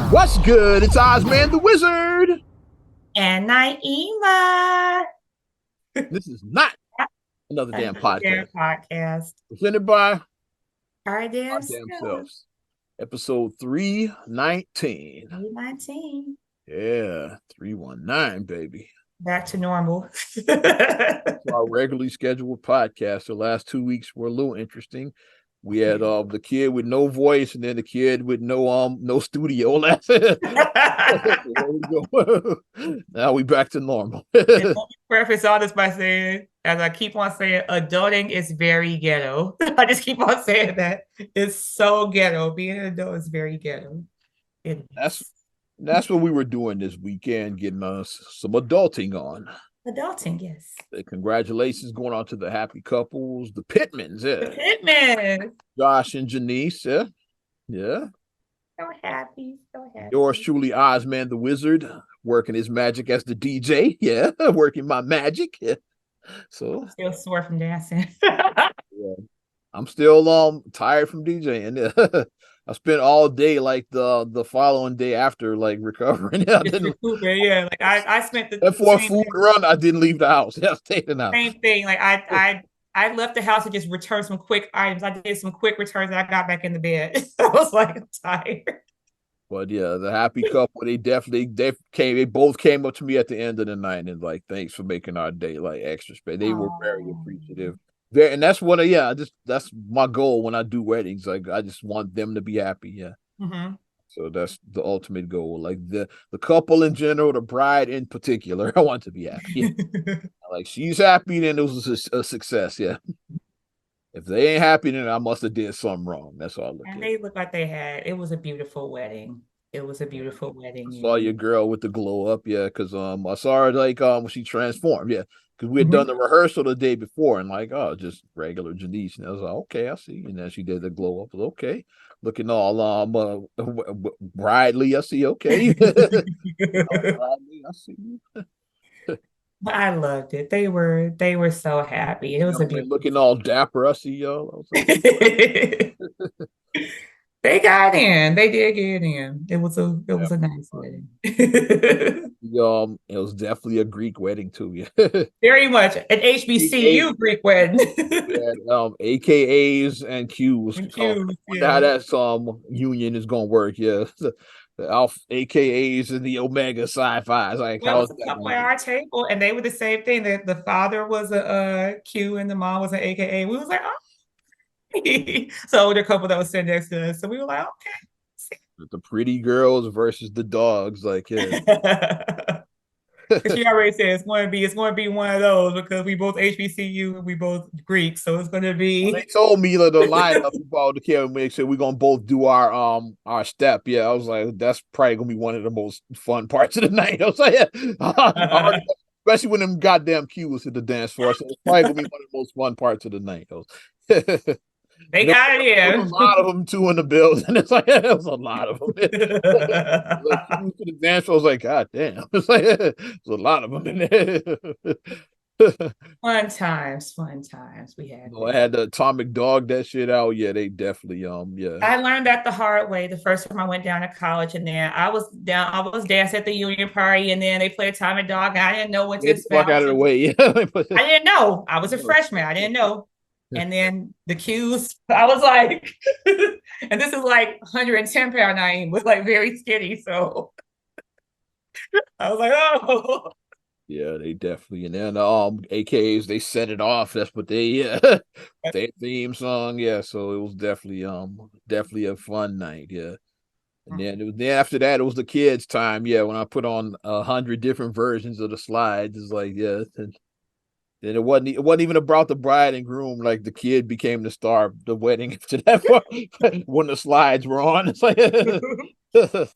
What's good? It's Ozman the Wizard. And Naima. This is not another damn Another damn podcast. podcast. Presented by Our our damn damn self. selves. Episode 319. 19. Yeah, 319, baby. Back to normal. To our regularly scheduled podcast. The last 2 weeks were a little interesting. We had the kid with no voice and then the kid with no studio last. Now we back to normal. And let me preface all this by saying, as I keep on saying, adulting is very ghetto. I just keep on saying that. It's so ghetto. Being an adult is very ghetto. It That's is. that's what we were doing this weekend, getting us some adulting on. Adulting, yes. Congratulations going on to the happy couples, the Pittmans, The yeah. Pitman. Josh and Janice, yeah. Yeah. So happy. So Yours happy. truly, Ozman the Wizard, working his magic as the DJ. Yeah. Working my magic. Yeah. So Still sore from dancing. yeah. I'm still tired from DJing. Yeah. I spent all day like the following day after like recovering. Yeah, I Just didn't recouping, yeah. Like I spent the and for a same food run, I didn't leave the house. Yeah, I stayed in the house. same thing. Like I left the house and just returned some quick items. I did some quick returns and I got back in the bed. I was like, I'm tired. But yeah, the happy couple, they both came up to me at the end of the night and like, thanks for making our day like extra special. They were very Oh. appreciative. There, and that's what yeah, that's my goal when I do weddings. Like I just want them to be happy. Yeah. Mm-hmm. So that's the ultimate goal. Like the couple in general, the bride in particular, I want to be happy. Yeah. Like she's happy, then it was a success. Yeah. If they ain't happy, then I must have did something wrong. That's all I look And at. they looked like they had it was a beautiful wedding. It was a beautiful I wedding. saw your And girl with the glow up, yeah, because I saw her like when she transformed, yeah, because we had done Mhm. the rehearsal the day before and like oh just regular Janice, and I was like okay, I see, and then she did the glow up, okay, looking all bridely, I see, okay, bridely, I see you. But I loved it. They were so happy. It was a Gentleman beautiful looking all dapper, I see y'all. I was like, They got in. They did get in. It was a definitely nice fun. wedding. It was definitely a Greek wedding too, yeah. Very much an HBCU Greek wedding. Yeah, AKAs and Qs. And cues, Wonder how yeah. that union is gonna work. Yeah, the Alpha AKAs and the Omega Sci-Fi's. Like, Well, it how is was a that couple gonna at work? our table, and they were the same thing. That the father was a Q and the mom was an AKA. We was like, oh, so the couple that was sitting next to us. So we were like, The pretty girls versus the dogs. Like, yeah. okay. She already said it's going to be one of those because we both HBCU and we both Greek, so it's going to Well, they be. told me that the lineup about the care make sure we're gonna both do our step. Yeah, I was like, that's probably gonna be one of the most fun parts of the night. I was like, yeah. Especially when them goddamn cues hit the dance floor. So it's probably gonna be one of the most fun parts of the night. They And there got was a it lot of them too in the building. It's like there was a lot of them. Like in. cues to the dance floor. I was like, God damn. It's like there's a lot of them in there. Fun times we had I there. had the atomic dog that shit out. Yeah, they definitely yeah. I learned that the hard way the first time I went down to college, and then I was dancing at the union party, and then they played Tommy Dog, and I didn't know what to Get the fuck expect. out of the way. Yeah. I didn't know. I was a freshman. I didn't know. And then the cues, I was like, and this is like 110-pound Naeem was like very skinny. So I was like, oh, Yeah, they definitely and then AKs they set it off. That's what they their theme song. Yeah, so it was definitely a fun night. Yeah. And then after that it was the kids' time. Yeah, when I put on 100 different versions of the slides, it's like yeah, then it wasn't even about the bride and groom. Like the kid became the star of the wedding after that when the slides were on. It's like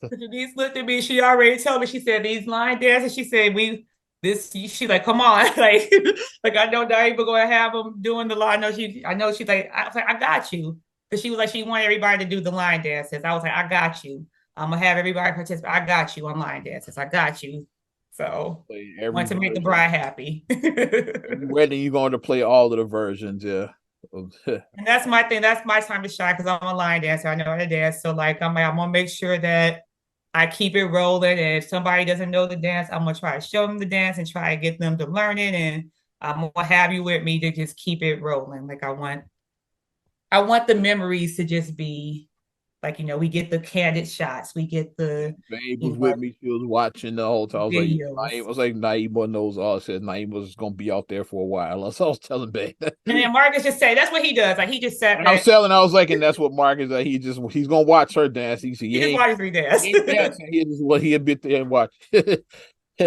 Denise looked at me. She already told me. She said these line dances. She said we this. She like, come on, like I know Diane going to have them doing the line. I know she's like. I was like, I got you, because she was like, she wanted everybody to do the line dances. I was like, I got you. I'm gonna have everybody participate. I got you on line dances. I got you. So play every want to make the version. bride happy. Every wedding you're going to play all of the versions. Yeah. And that's my thing. That's my time to shine because I'm a line dancer. I know how to dance. So like I'm gonna make sure that I keep it rolling. And if somebody doesn't know the dance, I'm gonna try to show them the dance and try to get them to learn it. And I'm gonna have you with me to just keep it rolling. Like I want the memories to just be like, we get the candid shots, we get the, Babe you was know, with me. She was watching the whole time. I videos. was like, Naima knows all. I said Naima was gonna be out there for a while. So I was telling Babe. And then Marcus just say that's what he does. Like he just sat And I was back, telling, I was like, and that's what Mark is. He's gonna watch her dance. he just watches me dance. he ain't dancing. He just what he'll be there and watch.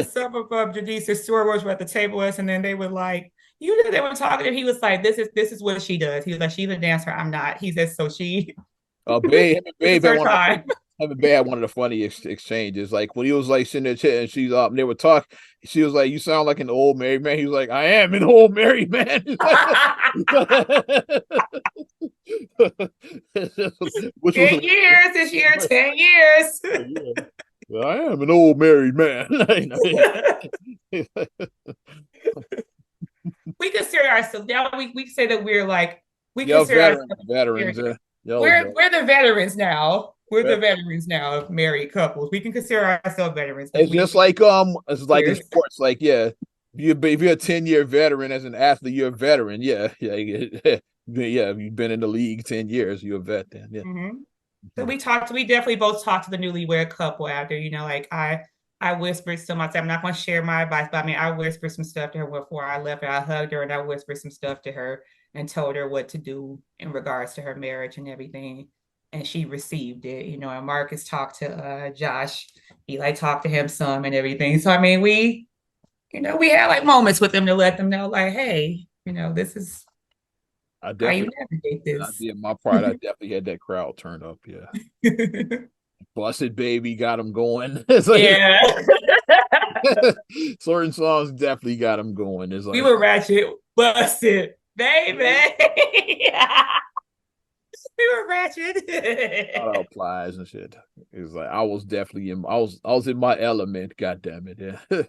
Some of Janice's story were at the table with us, and then they were like, you know, they were talking, and he was like, this is what she does. He was like, she's a dancer, I'm not. He said, so Babe, this is Babe had her one of time. Babe had one of the funny exchanges. Like when he was like sitting there chatting, and she's up, and they were talking. She was like, "You sound like an old married man." He was like, "I am an old married man." Which was 10 years this year, 10 years. yeah. Well, I am an old married man. We consider ourselves now. We say that we're like we Yo, consider ourselves veterans. we're the veterans now. We're the Vet- veterans now of married couples. We can consider ourselves veterans because It's we just like it's like in years. sports. Like yeah, if you're a 10-year veteran as an athlete, you're a veteran. Yeah, yeah. Yeah, if you've been in the league 10 years, you're a vet then. Yeah. Mm-hmm. So Mhm. we definitely both talked to the newlywed couple after, like I whispered to myself, I'm not going to share my advice, but I mean, I whispered some stuff to her before I left her. I hugged her and I whispered some stuff to her and told her what to do in regards to her marriage and everything. And she received it, and Marcus talked to Josh. He like talked to him some and everything. So I mean, we had like moments with them to let them know, like, hey, this is I how you definitely, navigate I this. did my part. I definitely had that crowd turned up. Yeah. Busted Baby got him going. It's like Yeah. certain songs definitely got him going. It's We like were ratchet, busted, baby. We were shout ratchet. out Plies and shit. It's like I was definitely I was in my element. God damn it. Yeah.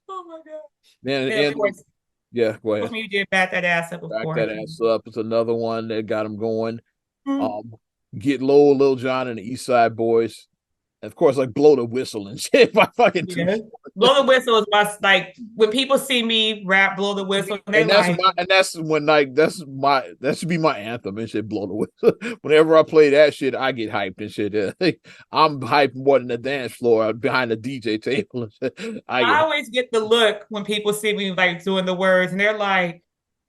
Oh my god. Then And of and course, yeah, go ahead. when you did bat that ass up, of Back course. that ass up. It's another one that got him going. Mm-hmm. Um, Get Low, Lil Jon and the East Side Boys. And of course, like blow the whistle and shit by fucking Too Yeah. Short. Blow the whistle is my like when people see me rap, blow the whistle, they like, And that's when like that should be my anthem and shit. Blow the whistle. Whenever I play that shit, I get hyped and shit. I'm hyped more than the dance floor behind the DJ table. And shit. I I get always get the look when people see me like doing the words, and they're like,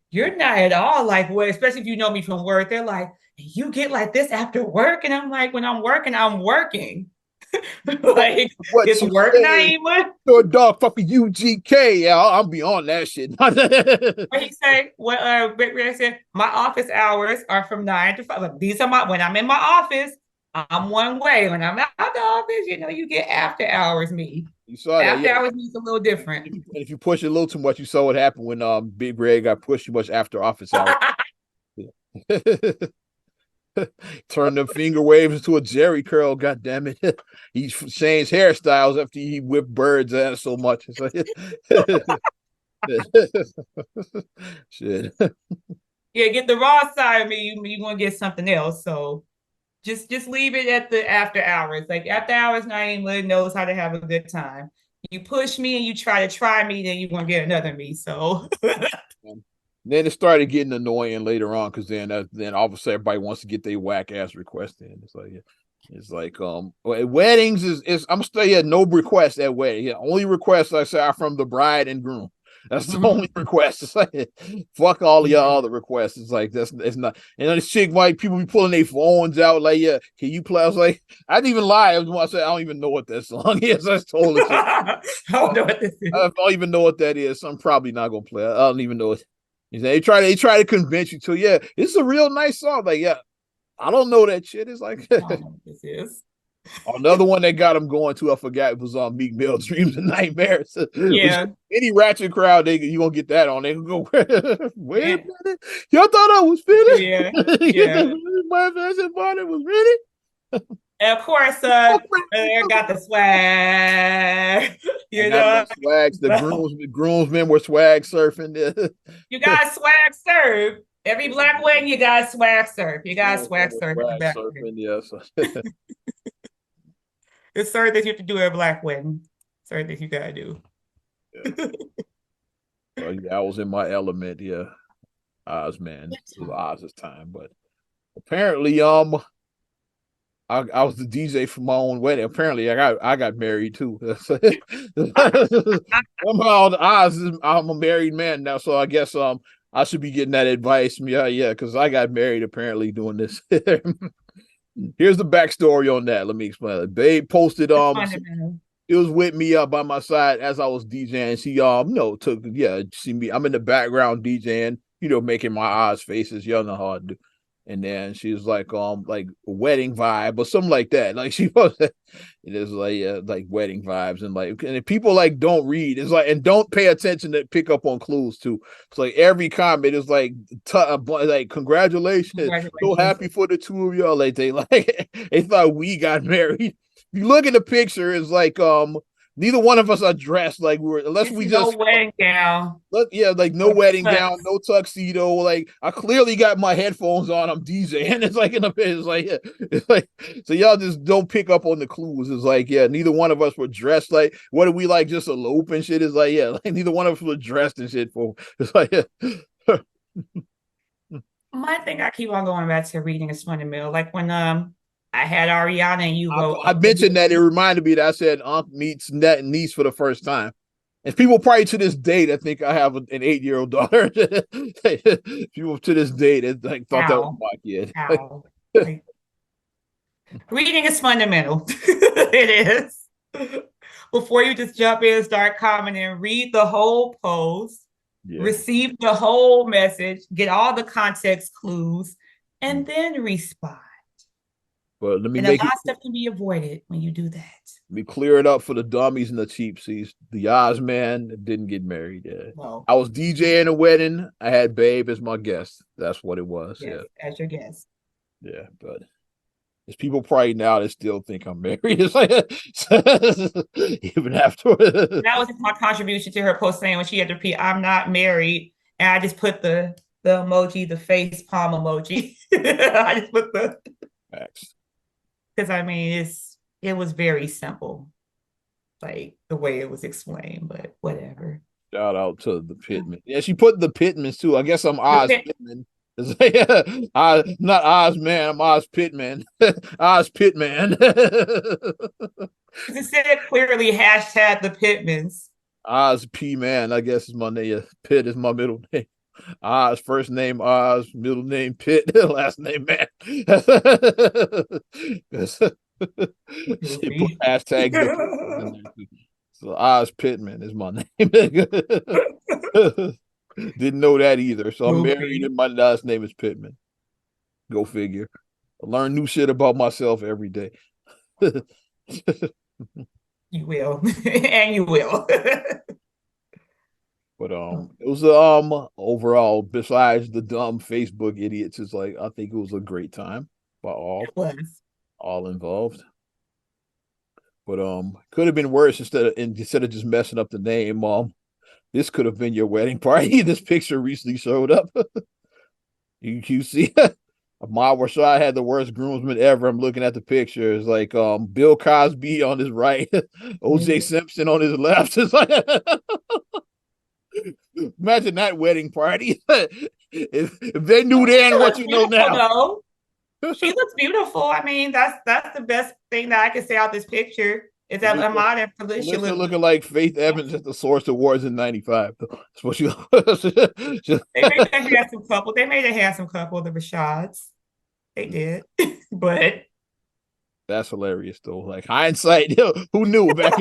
"You're not at all like what." Especially if you know me from work, they're like, "You get like this after work," and I'm like, "When I'm working, I'm working." Like what it's you work, say. Naima. Your dog fucking UGK. Yeah, I'm beyond that shit. What he say? What Rick Ray said? My office hours are from 9 to 5. These are my when I'm in my office, I'm one way. When I'm out the office, you get after hours me. You saw that, After yeah. hours me's a little different. If you push it a little too much, you saw what happened when Big Red got pushed too much after office hours. Turn them finger waves into a Jerry curl. God damn it! He changed hairstyles after he whipped birds ass so much. It's like, shit. Yeah, get the raw side of me. You gonna get something else. So just leave it at the after hours. Like after hours, Naima knows how to have a good time. You push me and you try me, then you're gonna get another me. So Then it started getting annoying later on because then all of a sudden everybody wants to get their whack ass request in. It's like weddings is I'm still yeah, no request at wedding. Yeah, only requests I say are from the bride and groom. That's the only request. It's like fuck all of your other requests. It's like it's not. And then this chick might people be pulling their phones out like yeah, can you play? I was like I didn't even lie. I was I said I don't even know what that song is. I told it. I don't know what this is. I don't even know what that is. So I'm probably not gonna play. I don't even know it. They try to convince you to, yeah, it's a real nice song. Like, yeah, I don't know that shit. It's like I don't know what this is. another one that got him going to, I forgot, it was on Meek Mill Dreams and Nightmares. Which Yeah. any ratchet crowd, you gonna get that on. They can go, wait Yeah. a minute. Y'all thought I was Yeah. finished? Yeah. My fashion body was ready. And of course, I got the swag. I You got my know, swags. The groomsmen were swag surfing. you got swag serve. Every black wedding, you got swag surf. You got swag surf at the Swag back. surfing, yes. It's certain things you have to do at a black wedding. Certain things you gotta do. Yeah. So yeah, I was in my element. Yeah, Oz man, it was Oz's time. But apparently, I was the DJ for my own wedding. Apparently, I got married too. Somehow, the Oz is, I'm a married man now, so I guess I should be getting that advice. Yeah, yeah, because I got married apparently doing this. Here's the backstory on that. Let me explain it. Babe posted It's fundamental. it was with me by my side as I was DJing. She took see me. I'm in the background DJing, making my eyes faces. Y'all know how I do. And then she was like wedding vibe or something like that. Like she was, it is like wedding vibes and if people like don't read, it's like and don't pay attention to pick up on clues too. It's like every comment is like congratulations, so Congratulations. happy for the two of y'all. Like they thought we got married. You look at the picture, it's like neither one of us are dressed like we're unless It's we no just wedding gown. yeah, like no No wedding gown, tux. no tuxedo. Like I clearly got my headphones on. I'm DJing. It's like in the it's like yeah. It's like so y'all just don't pick up on the clues. It's like yeah, neither one of us were dressed like what are we like just elope and shit? It's like yeah, like neither one of us were dressed and shit for. It's like yeah. My thing, I keep on going back to reading is fundamental. Like when I had Ariana and you wrote I mentioned that it reminded me that I said Unc meets net and niece for the first time. And people probably to this day that think I have an 8-year-old daughter. People to this day that like thought that was how, my kid. how. Like reading is fundamental. It is. Before you just jump in and start commenting, read the whole post, Yeah. receive the whole message, get all the context clues, and then respond. But And a lot of stuff can be avoided when you do that. let me clear it up for the dummies and the cheapsies. The Oz man didn't get married. Yeah. No. I was DJing a wedding. I had Babe as my guest. That's what it was. Yes, Yeah. as your guest. Yeah. But there's people probably now that still think I'm married. It's like even after That was my contribution to her post saying when she had to repeat, I'm not married. And I just put the emoji, the face palm emoji. I just put the Facts. because I mean it was very simple, like the way it was explained, but whatever. Shout out to the Pitman. Yeah, she put the Pitmans too. I guess I'm Oz The Pitman. I not Oz man, I'm Oz Pitman. Oz Pitman. it said clearly hashtag the Pitmans. Oz P Man, I guess is my name. Pitt is my middle name. Oz, first name Oz, middle name Pitt, last name Man. She put hashtag the Pitman in there too. So Oz Pittman is my name. Didn't know that either. So I'm married Goofy. and my last name is Pittman. Go figure. I learn new shit about myself every day. You will. And you will. But it was overall, besides the dumb Facebook idiots, it's like I think it was a great time by It was. all involved. But could have been worse instead of just messing up the name. This could have been your wedding party. This picture recently showed up. You see, Ahmad Rashad had the worst groomsman ever. I'm looking at the picture. It's like Bill Cosby on his right, OJ Simpson on his left. It's like imagine that wedding party. If they knew then what you know now. Though. She looks beautiful. I mean, that's the best thing that I can say out this picture is that Ahmad and Felicia look looking like Faith Evans at the Source Awards in '95. That's what she. They made a handsome couple. They made a handsome couple, the Rashads. They did, but that's hilarious though. Like hindsight, who knew back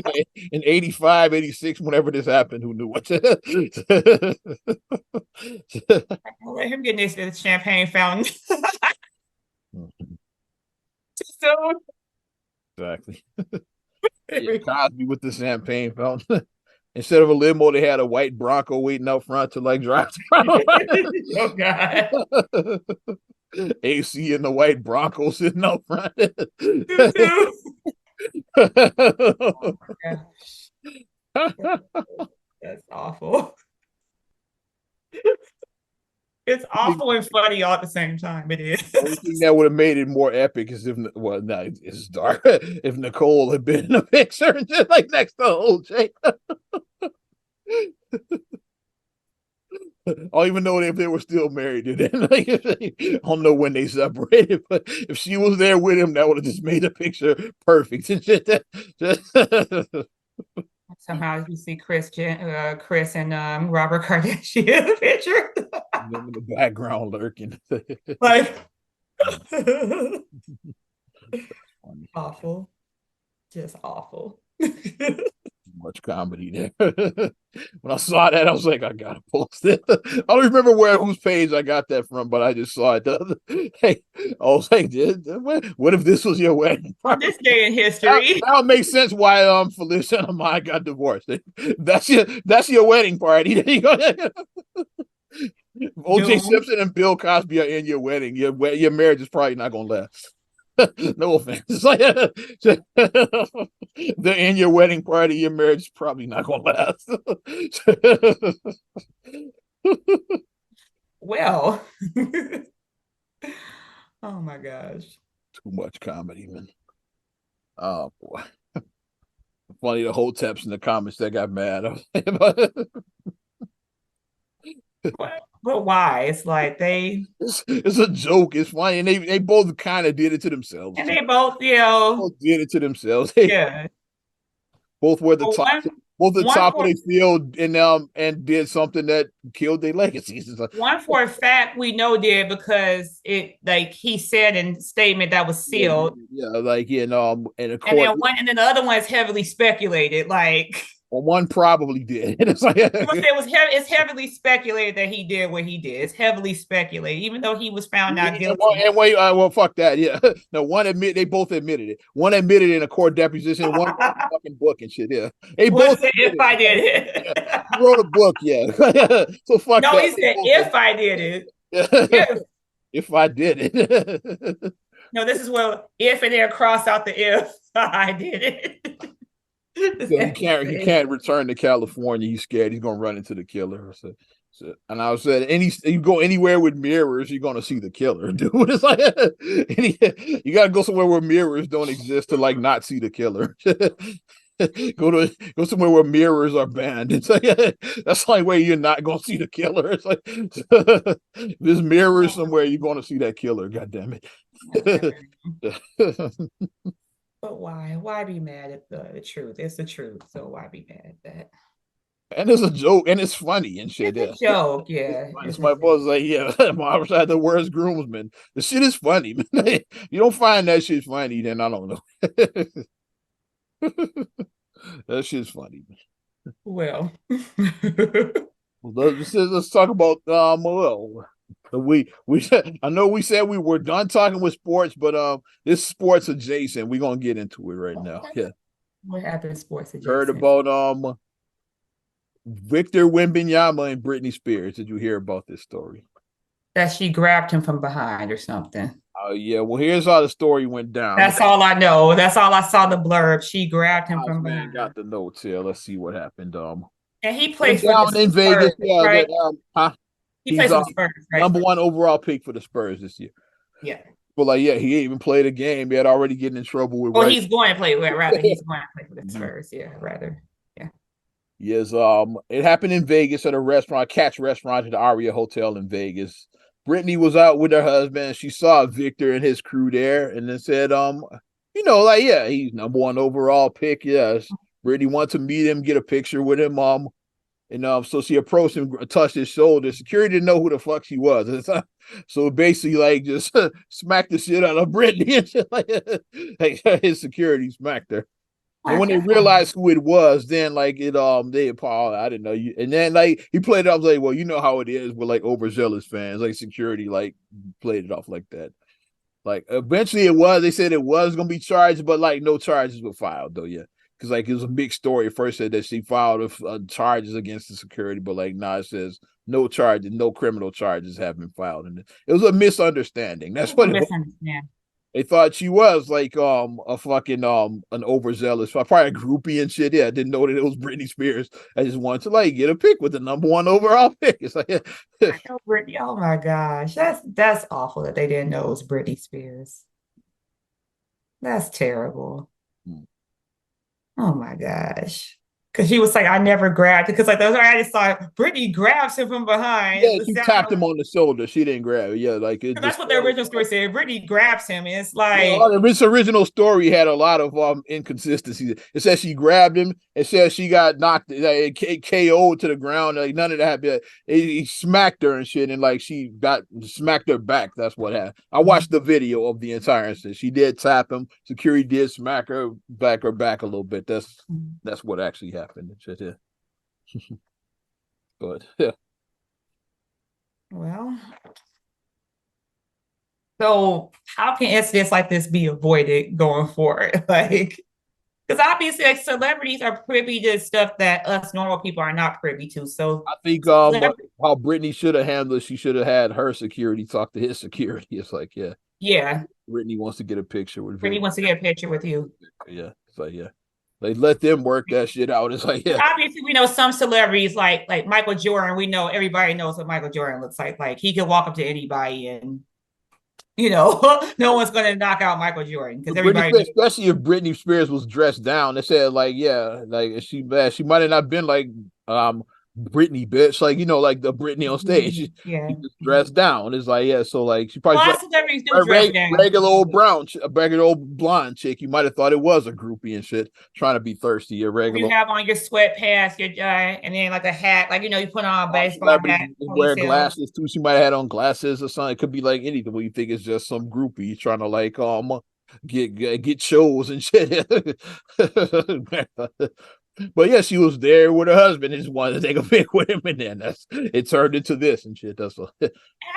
in 85, 86, whenever this happened, who knew what I'll let him get next to the champagne fountain. So exactly. Yeah, Cosby with the champagne fountain. Instead of a limo, they had a white Bronco waiting out front to like drive. oh God. AC in the white Bronco sitting out front. Oh, that's awful. It's awful and funny all at the same time. It is. only thing that would have made it more epic is if, well, no, it's dark. If Nicole had been in the picture and just like next to OJ. I don't even know if they were still married. Then, like, I don't know when they separated, but if she was there with him, that would have just made the picture perfect. Somehow you see Chris and Robert Kardashian picture. Them in the background lurking. Like awful, just awful. Much comedy there. When I saw that, I was like, I gotta post it. I don't remember whose page I got that from, but I just saw it. Hey, I was like, what if this was your wedding? On this day in history. Now it makes sense why Felicia and Amaya got divorced. That's your wedding party. There you go. OJ Simpson and Bill Cosby are in your wedding. Your marriage is probably not gonna last. No offense. They're in your wedding party. Your marriage is probably not gonna last. Well, oh my gosh. Too much comedy, man. Oh boy. Funny, the whole taps in the comments that got mad. But why? It's like it's a joke. It's funny, and they both kind of did it to themselves. And they both, both did it to themselves. Yeah. Both were the top. Both the top of their field, and did something that killed their legacies. One for a fact we know did because it like he said in a statement that was sealed. Yeah, like and then the other one is heavily speculated. Like well, one probably did. It's like it's heavily speculated that he did what he did. It's heavily speculated, even though he was found not guilty. And wait, well, fuck that. Yeah, no, they both admitted it. One admitted in a court deposition. One fucking book and shit. Yeah, they both. If I did it, yeah. He wrote a book. Yeah, so fuck. No, that. He said if I did it. Yeah. If I did it. No, this is if and then cross out the if I did it. So he can't return to California. He's scared he's gonna run into the killer. And I said, you go anywhere with mirrors, you're gonna see the killer, dude. It's like you gotta go somewhere where mirrors don't exist to like not see the killer. Go somewhere where mirrors are banned. It's like that's the only way you're not gonna see the killer. It's like there's mirrors somewhere, you're gonna see that killer. God damn it. But why? Why be mad at the truth? It's the truth. So why be mad at that? And it's a joke, and it's funny and shit. It's a joke, yeah. It's my boss like, yeah, I had the worst groomsman. The shit is funny, man. You don't find that shit funny, then I don't know. That shit's funny, man. Well, let's talk about I know we said we were done talking with sports, but this sports adjacent. We're gonna get into it right now. Yeah. What happened sports adjacent? Heard about Victor Wembanyama and Britney Spears. Did you hear about this story? That she grabbed him from behind or something. Oh yeah. Well, here's how the story went down. That's all I know. That's all I saw the blurb. She grabbed him from behind. Got the notes here. Let's see what happened. And he plays down in Vegas. Yeah, right? He plays for the Spurs, right? #1 overall pick for the Spurs this year. Yeah. But like, yeah, he even played a game. He had already getting in trouble with. Well, he's going to play. Rather, he's going to play for the Spurs. Yeah, rather. Yeah. Yes. It happened in Vegas at a restaurant, Catch Restaurant at the Aria Hotel in Vegas. Brittany was out with her husband. She saw Victor and his crew there, and then said, he's #1 overall pick. Yes. Brittany wanted to meet him, get a picture with him. And so she approached him, touched his shoulder. Security didn't know who the fuck she was. So basically, like, just smacked the shit out of Brittany and shit like his security smacked her. And when they realized who it was, then like I didn't know you. And then like he played it off like, well, you know how it is with like overzealous fans, like security like played it off like that. Like eventually they said it was gonna be charged, but like no charges were filed though, yeah. Because like it was a big story. At first said that she filed charges against the security, but like now it says no charges, no criminal charges have been filed, and it was a misunderstanding. That's what it was. They thought she was like a fucking an overzealous, probably a groupie and shit. Yeah, I didn't know that it was Britney Spears. I just wanted to like get a pick with the number one overall pick. It's like I know Britney. Oh my gosh, that's awful that they didn't know it was Britney Spears. That's terrible. Oh my gosh. Because she was like, I never grabbed it. Because like that's why I just saw Brittany grabs him from behind. yeah, The she sound, tapped him on the shoulder. She didn't grab it. Yeah, like it because that's just what the original story said. Brittany grabs him, and it's yeah, like, this original story had a lot of inconsistencies. It says she grabbed him. It says she got knocked like, KO'd to the ground. Like none of that. But he smacked her and shit, and like she got smacked her back. That's what happened. I watched the video of the entire incident. She did tap him. Security did smack her back a little bit. That's what actually happened. Shit, yeah. But yeah. well, so how can incidents like this be avoided going forward? Like, because obviously, like celebrities are privy to stuff that us normal people are not privy to. So, I think celeb- how Brittany should have handled it, she should have had her security talk to his security. It's like, yeah, yeah, Brittany wants to get a picture with Brittany Victor. wants to get a picture with you. Yeah, it's like, yeah, they let them work that shit out. It's like, yeah, Obviously, we know some celebrities like Michael Jordan. We know everybody knows what Michael Jordan looks like. Like he could walk up to anybody, and no one's going to knock out Michael Jordan because but Britney everybody Spears, knows. especially if Britney Spears was dressed down, they said like, yeah, like she might have not been like Britney bitch, like like the Britney on stage. She Yeah. just dressed down. It's like, yeah, so like she probably A lot like of celebrities do dress down. regular old a regular old blonde chick. You might have thought it was a groupie and shit, trying to be thirsty. A You regular have on your sweatpants, your and then like a hat, like you put on a baseball celebrities hat, wear ponytail. glasses too. She might have had on glasses or something. It could be like anything. Where you think it's just some groupie trying to like get shows and shit. But yeah, she was there with her husband. And just wanted to take a pic with him, and then it turned into this and shit. That's what. I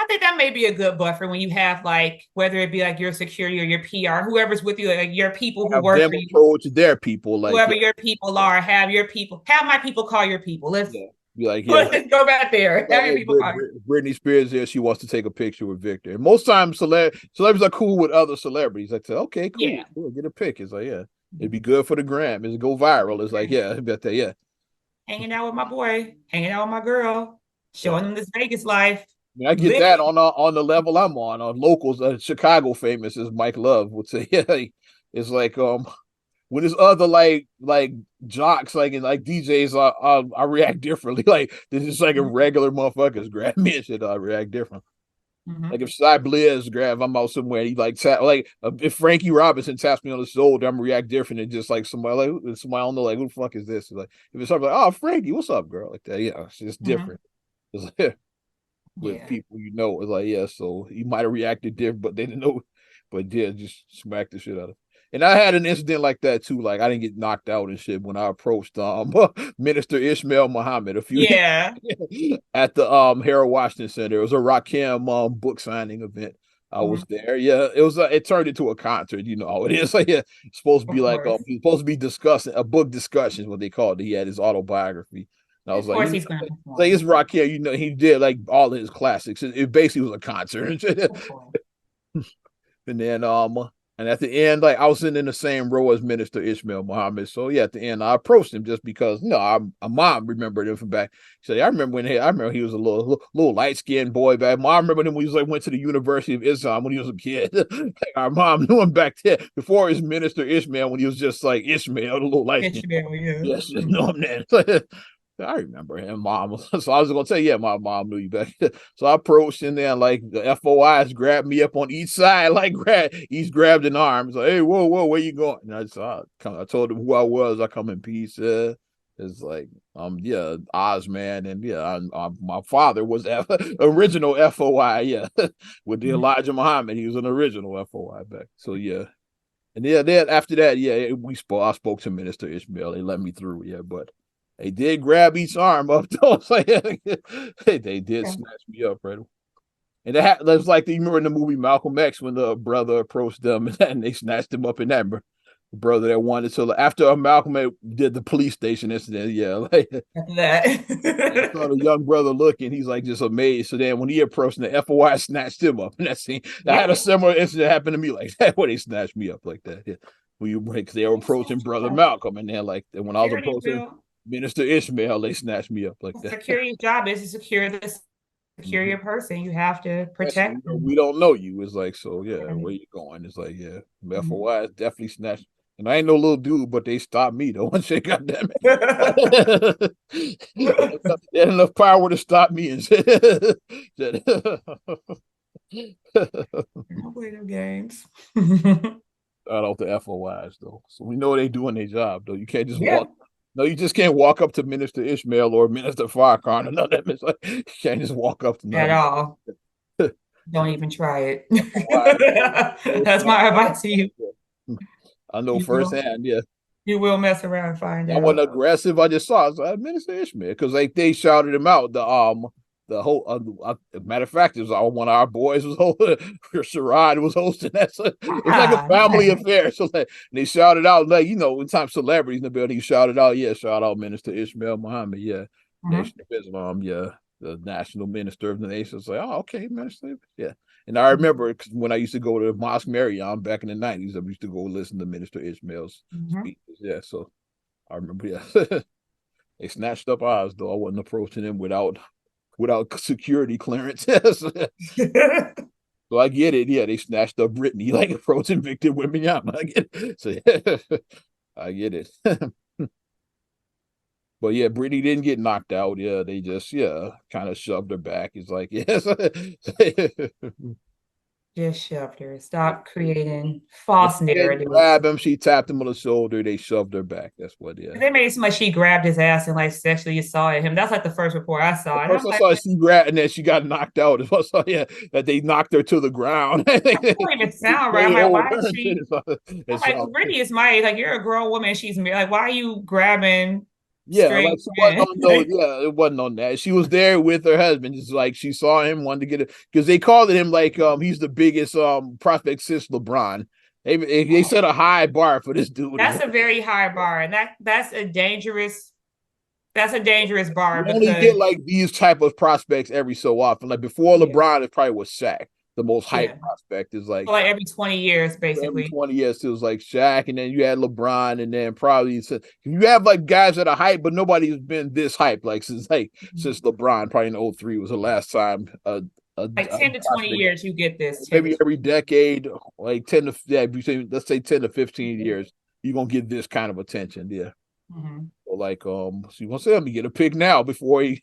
think that may be a good buffer when you have like whether it be like your security or your PR, whoever's with you, like your people who Have work them for you, approach their people, like whoever your people are, have my people call your people. Let's yeah, be like yeah, let's go back there. like, Have your hey, people call. Britney Spears here. She wants to take a picture with Victor. And most times, celebrities are cool with other celebrities. Like, say, okay, cool, Yeah. cool, get a pic. It's like, yeah, it'd be good for the gram. It'd go viral. It's like, yeah, I bet that, yeah. Hanging out with my boy, hanging out with my girl, So, showing them this Vegas life. I mean, I get Live that on the level I'm on. On locals, Chicago famous as Mike Love would say, yeah, it's like when there's other like jocks like and like DJs, I react differently. Like this is like a regular motherfuckers grab me and shit, I react different. mm-hmm. Like if Sly Blizz grab, I'm out somewhere. He like like if Frankie Robinson taps me on the shoulder, I'm react different than just like somebody I don't know like who the fuck is this? Like if it's something like oh Frankie, what's up, girl? Like that, yeah, it's just Mm-hmm. different. It's like, with Yeah. people it's like yeah, so he might have reacted different, but they didn't know. But yeah, just smack the shit out of it. And I had an incident like that too. Like I didn't get knocked out and shit when I approached Minister Ishmael Muhammad a few Yeah. years at the Harold Washington Center. It was a Rakim book signing event. I Mm-hmm. was there. Yeah, it was. It turned into a concert. You know how it is. Like, yeah, it's supposed to be Of like course. he's supposed to be discussing a book discussion, what they called it. He had his autobiography. And I was Of like, course he's gonna like perform. it's Rakim. He did like all of his classics. It basically was a concert. Of course. And then and at the end, like I was sitting in the same row as Minister Ishmael Muhammad. So yeah, at the end I approached him just because my mom remembered him from back. She said, I remember I remember he was a little light-skinned boy back. Mom remember him when he was like went to the University of Islam when he was a kid. Like, our mom knew him back then before his Minister Ishmael when he was just like Ishmael, the little light-skinned boy. Ishmael, yeah. Yes, just Mm-hmm. know him then. I remember him, mom. So I was gonna say, yeah, my mom knew you back. So I approached in there, and like the FOIs grabbed me up on each side, like each grabbed an arm. It's like, hey, whoa, where you going? And I told them who I was. I come in peace. It's like, yeah, Oz man, and yeah, my father was original FOI, yeah, with the Mm-hmm. Elijah Muhammad. He was an original FOI back. So yeah, and yeah, then after that, yeah, I spoke to Minister Ishmael. They let me through, yeah, but they did grab each arm up though. They did Yeah. snatch me up, right? And that was like you remember in the movie Malcolm X when the brother approached them and they snatched him up in that. brother that wanted to after Malcolm did the police station incident. Yeah, like After he saw the that. young brother looking. He's like just amazed. So then when he approached him, the FOI snatched him up. And that scene, I had a Yeah. similar incident happen to me like that where they snatched me up like that. Yeah. When you break, they were approaching brother Malcolm, and then like when I was Security approaching will Minister Ishmael, they snatched me up like that. security job is to secure Mhm. your person. You have to Yes, we protect them. we don't know you. It's like, so yeah, Right. where you going? It's like, yeah, Mhm. FOI is definitely snatched. And I ain't no little dude, but they stopped me though. Once they got that, they had enough power to stop me and said, Don't play them games. shout out to FOIs though. So we know they doing their job though. You can't just Yeah, walk. No, you just can't walk up to Minister Ishmael or Minister Farrakhan or none of them. It's like you can't just walk up to at none all. of Don't even try it. them. FOIs, That's my advice to you. I know You will, firsthand. Yeah. you will mess around and find I wasn't out. aggressive. I just saw. I was like, Minister Ishmael, because like they shouted him out. The whole matter of fact, it was one of our boys was hosting. Sherrod was hosting that. So it was like a Ah, family nice. affair. So like, they shouted out, like in time celebrities in the building, he shouted out, yeah, shout out Minister Ishmael Muhammad, yeah, Mhm. Nation of Islam, yeah, the national minister of the nation. It's like, oh, okay, Minister, yeah. And I remember when I used to go to Mosque Mariam back in the 90s, I used to go listen to Minister Ishmael's Mhm. speeches. Yeah, so I remember, yeah. They snatched up ours though. I wasn't approaching them without security clearance. So I get it. Yeah, they snatched up Brittany like approaching Victor Wembanyama. I get it. So yeah, I get it. But yeah, Brittany didn't get knocked out. Yeah, they just kind of shoved her back. It's like yes. Just shoved her. Stop creating false They didn't narratives. grab him. She tapped him on the shoulder. They shoved her back. That's what. Yeah. They made it seem like she grabbed his ass and like sexually assaulted him. That's like the first report I saw. At And I'm first, I like, saw she grabbed, and then she got knocked out. I saw, yeah, that they knocked her to the ground. that don't even sound right. I'm They like, hold why is her. she? I'm It's, like, Brittany is my age. Like, you're a grown woman. She's married. Like, why are you grabbing yeah, like strange she wasn't men? on no, yeah, it wasn't on that. She was there with her husband. Just like she saw him, wanted to get it because they called him like he's the biggest prospect since LeBron. They set a high bar for this dude. That's a very high bar, and that's a dangerous bar You only get because like these type of prospects every so often. Like before yeah, LeBron, it probably was Shaq. The most hype yeah, prospect is like like every 20 years, every basically. 20 years, it was like Shaq, and then you had LeBron, and then probably you have like guys that are hype, but nobody's been this hype like since LeBron, probably in '03 was the last time Like a 10 to 20 prospect, years, you get this 10 to maybe 20. every decade, like 10 to yeah, let's say 10 to 15 years, you're gonna get this kind of attention. Yeah. Mm-hmm. Or like so you want to say let me get a pick now before he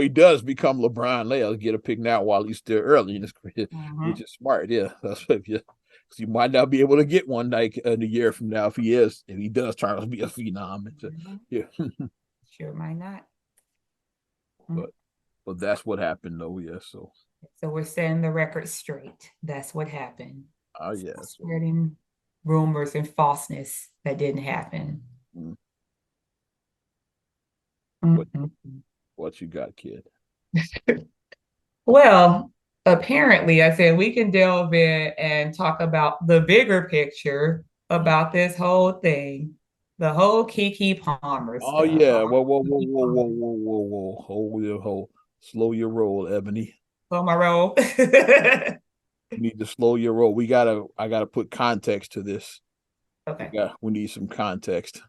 does become LeBron later. Get a pick now while he's still early in his career, which Mm-hmm. is smart. Yeah, that's what yeah. So you might not be able to get one like in a year from now if he does turn out to be a phenom. Mm-hmm. Yeah, Sure, might not. but Mhm. but that's what happened though. Yeah, so So we're setting the record straight. That's what happened. yeah. So Spreading rumors and falseness that didn't happen. mm, what Mm-hmm. what you got, kid? Well, apparently, I said we can delve in and talk about the bigger picture Mm. about this whole thing, the whole Kiki Palmer Oh stuff. yeah. Whoa, whoa, whoa, Kiki whoa, whoa, Palmer. whoa, whoa, whoa. Hold. Slow your roll, Ebony. On my roll. You need to slow your roll. I gotta put context to this. Okay. We need some context.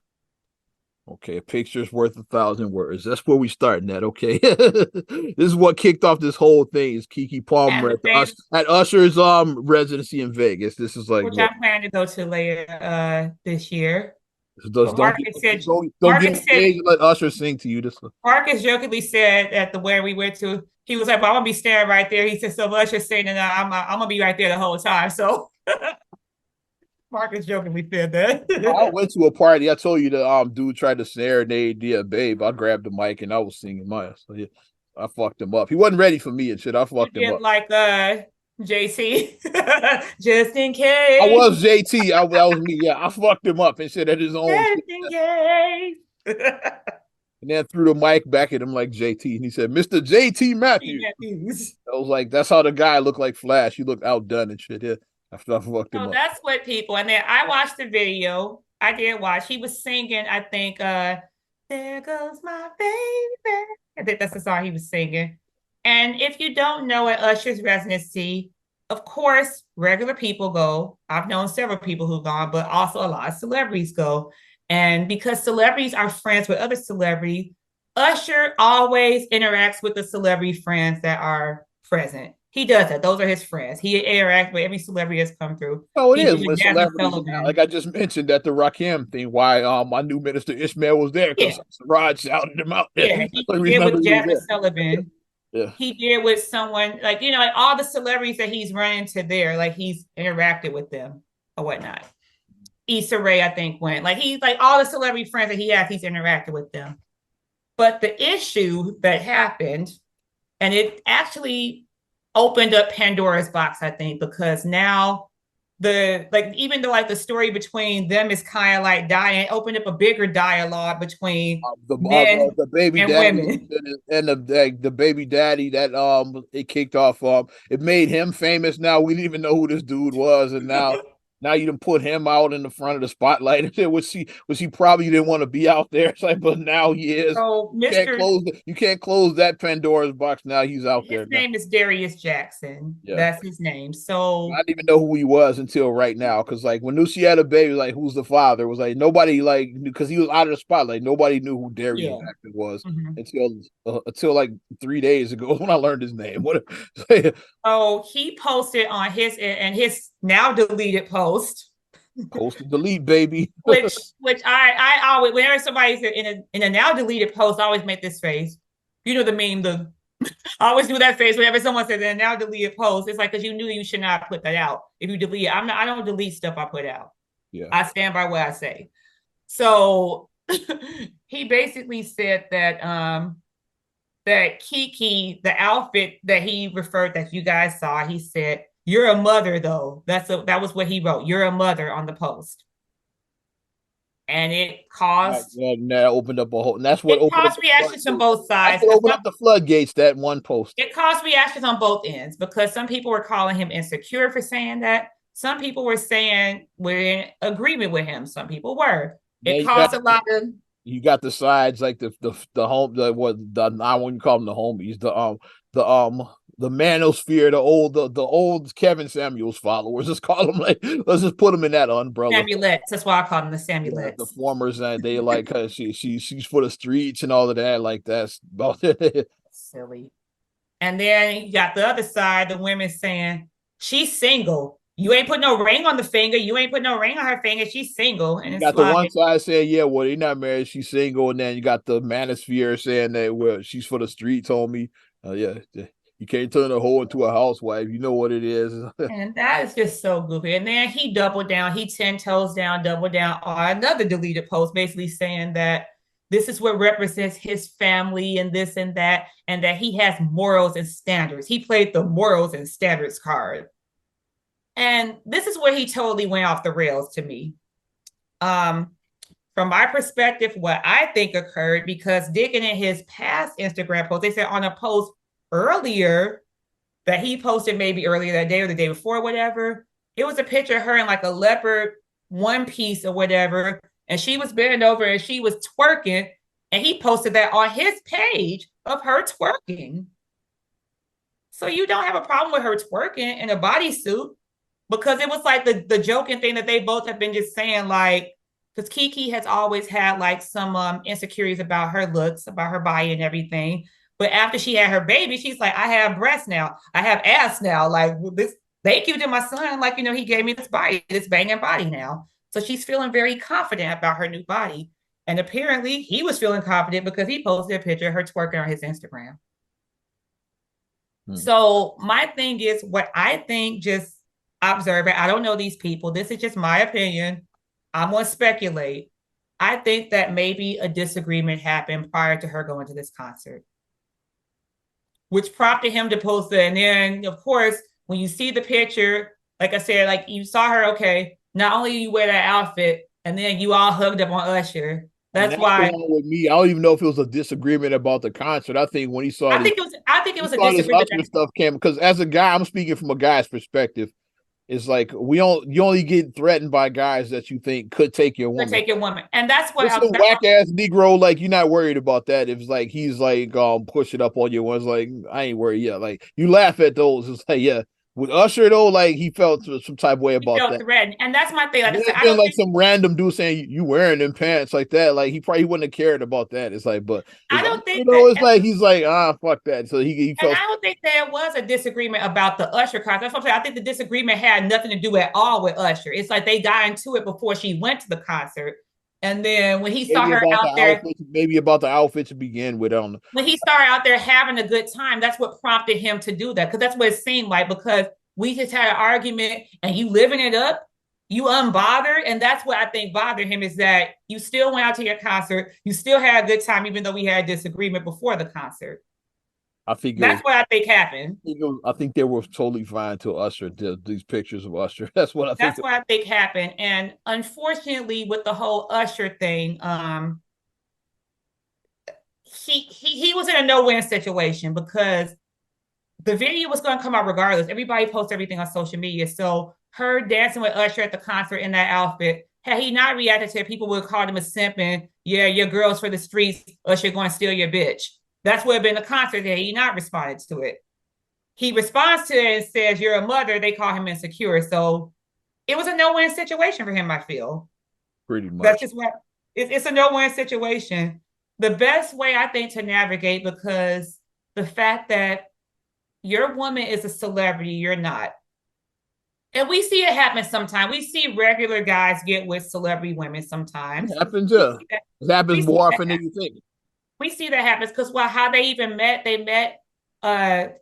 Okay, a picture's worth 1,000 words. That's where we starting at. Okay, this is what kicked off this whole thing. Is Kiki And Palmer the at thing, At Usher's residency in Vegas. This is like, which look, I'm planning to go to later this year. just But don't get Marcus said, engaged and let Usher sing to you. This Marcus jokingly said at the where we went to, he was like, "Well, I'm gonna be standing right there." He said, "So much you're saying, and I'm gonna be right there the whole time." So Marcus jokingly said I that. went to a party. I told you the dude tried to serenade the babe. I grabbed the mic and I was singing mine. So yeah, I fucked him up. He wasn't ready for me and shit. I You fucked him did up. like JT, just in I case, was JT. That was me. Yeah, I fucked him up and shit at his own shit. just in case. And then threw the mic back at him like JT. And he said, Mr. JT T. Matthews. Matthews. I was like, that's how the guy looked like Flash. He looked outdone and shit. Yeah. After I fucked him So up. that's what people, and then I watched the video I did watch. He was singing, I think, There Goes My Baby. I think that's the song he was singing. And if you don't know at Usher's residency, of course, regular people go. I've known several people who've gone, but also a lot of celebrities go. And because celebrities are friends with other celebrities, Usher always interacts with the celebrity friends that are present. He does that. Those are his friends. He interacts with every celebrity that's come through. Oh, it He is did with Jasmine celebrities now. Like Sullivan. I just mentioned that the Rakim thing, why my new minister Ishmael was there Yeah, because Rod shouted him out. yeah. That's He the did remember with he was Jasmine there. Sullivan. Yeah. He did with someone like, like all the celebrities that he's run into there, like he's interacted with them or whatnot. Issa Rae, I think, went. Like he's like all the celebrity friends that he has, he's interacted with them. But the issue that happened, and it actually opened up Pandora's box, I think, because now the like even though like the story between them is kind of like dying, it opened up a bigger dialogue between men The baby and daddy women. and the baby daddy that it kicked off it made him famous. Now we didn't even know who this dude was, and now you done put him out in the front of the spotlight, which he probably didn't want to be out there. It's like, but now he is. So You can't close that Pandora's box. Now he's out his there now. name is Darius Jackson. Yeah. That's his name. I So didn't even know who he was until right now. Cause like when Lucy had a baby, like who's the father? It was like nobody like because he was out of the spotlight. Nobody knew who Darius yeah. Jackson was Mhm. until like 3 days ago when I learned his name. What? So he posted on his now deleted post, Post and delete, baby. which I always whenever somebody's in a now deleted post, I always make this face. You know the meme, the I always do that face whenever someone says and now deleted post. It's like because you knew you should not put that out. If you delete it, I don't delete stuff I put out. Yeah. I stand by what I say. So he basically said that Kiki, the outfit that he referred that you guys saw, he said, "You're a mother, though." That was what he wrote. "You're a mother" on the post, and That opened up a whole. And that's what opened up the reactions from floodgates. both That's sides. what opened up the floodgates. That one post. It caused reactions on both ends because some people were calling him insecure for saying that. Some people were saying we're in agreement with him. Some people were. Then It caused a lot of you got the sides like the home the I wouldn't call them the homies the the manosphere the old Kevin Samuels followers. Let's call them like let's just put them in that umbrella. Samuelettes. That's why I call them the Yeah, the Samuelettes. formers and they like she's for the streets and all of that. Like that's about it. Silly. And then you got the other side, the women saying, she's single. You ain't put no ring on the finger. You ain't put no ring on her finger. She's single. And You it's got the like, one side saying, yeah, well, they're not married, she's single, and then you got the manosphere saying that well, she's for the streets, homie. Yeah, you can't turn a hoe into a housewife. You know what it is. and that is just so goofy. And then he doubled down, he 10 toes down, doubled down on another deleted post, basically saying that this is what represents his family and this and that he has morals and standards. He played the morals and standards card. And this is where he totally went off the rails to me. Um, from my perspective, what I think occurred because digging in his past Instagram post, they said on a post earlier that he posted maybe earlier that day or the day before, whatever, it was a picture of her in like a leopard one piece or whatever. And she was bending over and she was twerking. And he posted that on his page of her twerking. So you don't have a problem with her twerking in a bodysuit because it was like the joking thing that they both have been just saying, like, because Kiki has always had like some insecurities about her looks, about her body and everything. But after she had her baby, she's like, I have breasts now, I have ass now. Like this, thank you to my son. Like, he gave me this body, this banging body now. So she's feeling very confident about her new body. And apparently he was feeling confident because he posted a picture of her twerking on his Instagram. So my thing is what I think, just observe it. I don't know these people. This is just my opinion. I'm going to speculate. I think that maybe a disagreement happened prior to her going to this concert, which prompted him to post it. And then, of course, when you see the picture, like I said, like you saw her, okay, not only you wear that outfit, and then you all hugged up on Usher. And That's that's the why one with me. I don't even know if it was a disagreement about the concert. I think when he saw I think it was a this disagreement. Usher stuff came because as a guy, I'm speaking from a guy's perspective. It's like you only get threatened by guys that you think could take your To woman. take your woman, and that's what It's a whack ass Negro, like you're not worried about that. If it's like he's like pushing up on you, one's like I ain't worried. Yeah, like you laugh at those. It's like yeah, with Usher though, like he felt some type of way he about felt that. threatened, and that's my thing. Like I said, There's I been don't like think some random dude saying you wearing them pants like that. Like he probably wouldn't have cared about that. It's like, but I it's don't think it's that. like he's like fuck that. So he And felt I don't think there was a disagreement about the Usher concert. That's what I'm saying. I think the disagreement had nothing to do at all with Usher. It's like they got into it before she went to the concert. And then when he saw maybe her about the out there, outfit, maybe about the outfit to begin with. On when he started out there having a good time, that's what prompted him to do that. Because that's what it seemed like. Because we just had an argument and you living it up, you unbothered. And that's what I think bothered him is that you still went out to your concert. You still had a good time, even though we had a disagreement before the concert. I think it was That's what I think happened. I think they were totally fine to Usher did these pictures of Usher. That's what I think. That's what I think happened. And unfortunately, with the whole Usher thing, he was in a no-win situation because the video was going to come out regardless. Everybody posts everything on social media. So her dancing with Usher at the concert in that outfit, had he not reacted to it, people would have called him a simp and yeah, your girl's for the streets, Usher going to steal your bitch. That's what had been the concert that he not responded to it. He responds to it and says, you're a mother. They call him insecure. So it was a no-win situation for him, I feel. Pretty That's much. just what it's a no-win situation. The best way I think to navigate, because the fact that your woman is a celebrity, you're not. And we see it happen sometimes. We see regular guys get with celebrity women sometimes. It happens, yeah. It happens We see more that often than you think. we see that happens because well, how they even met, they met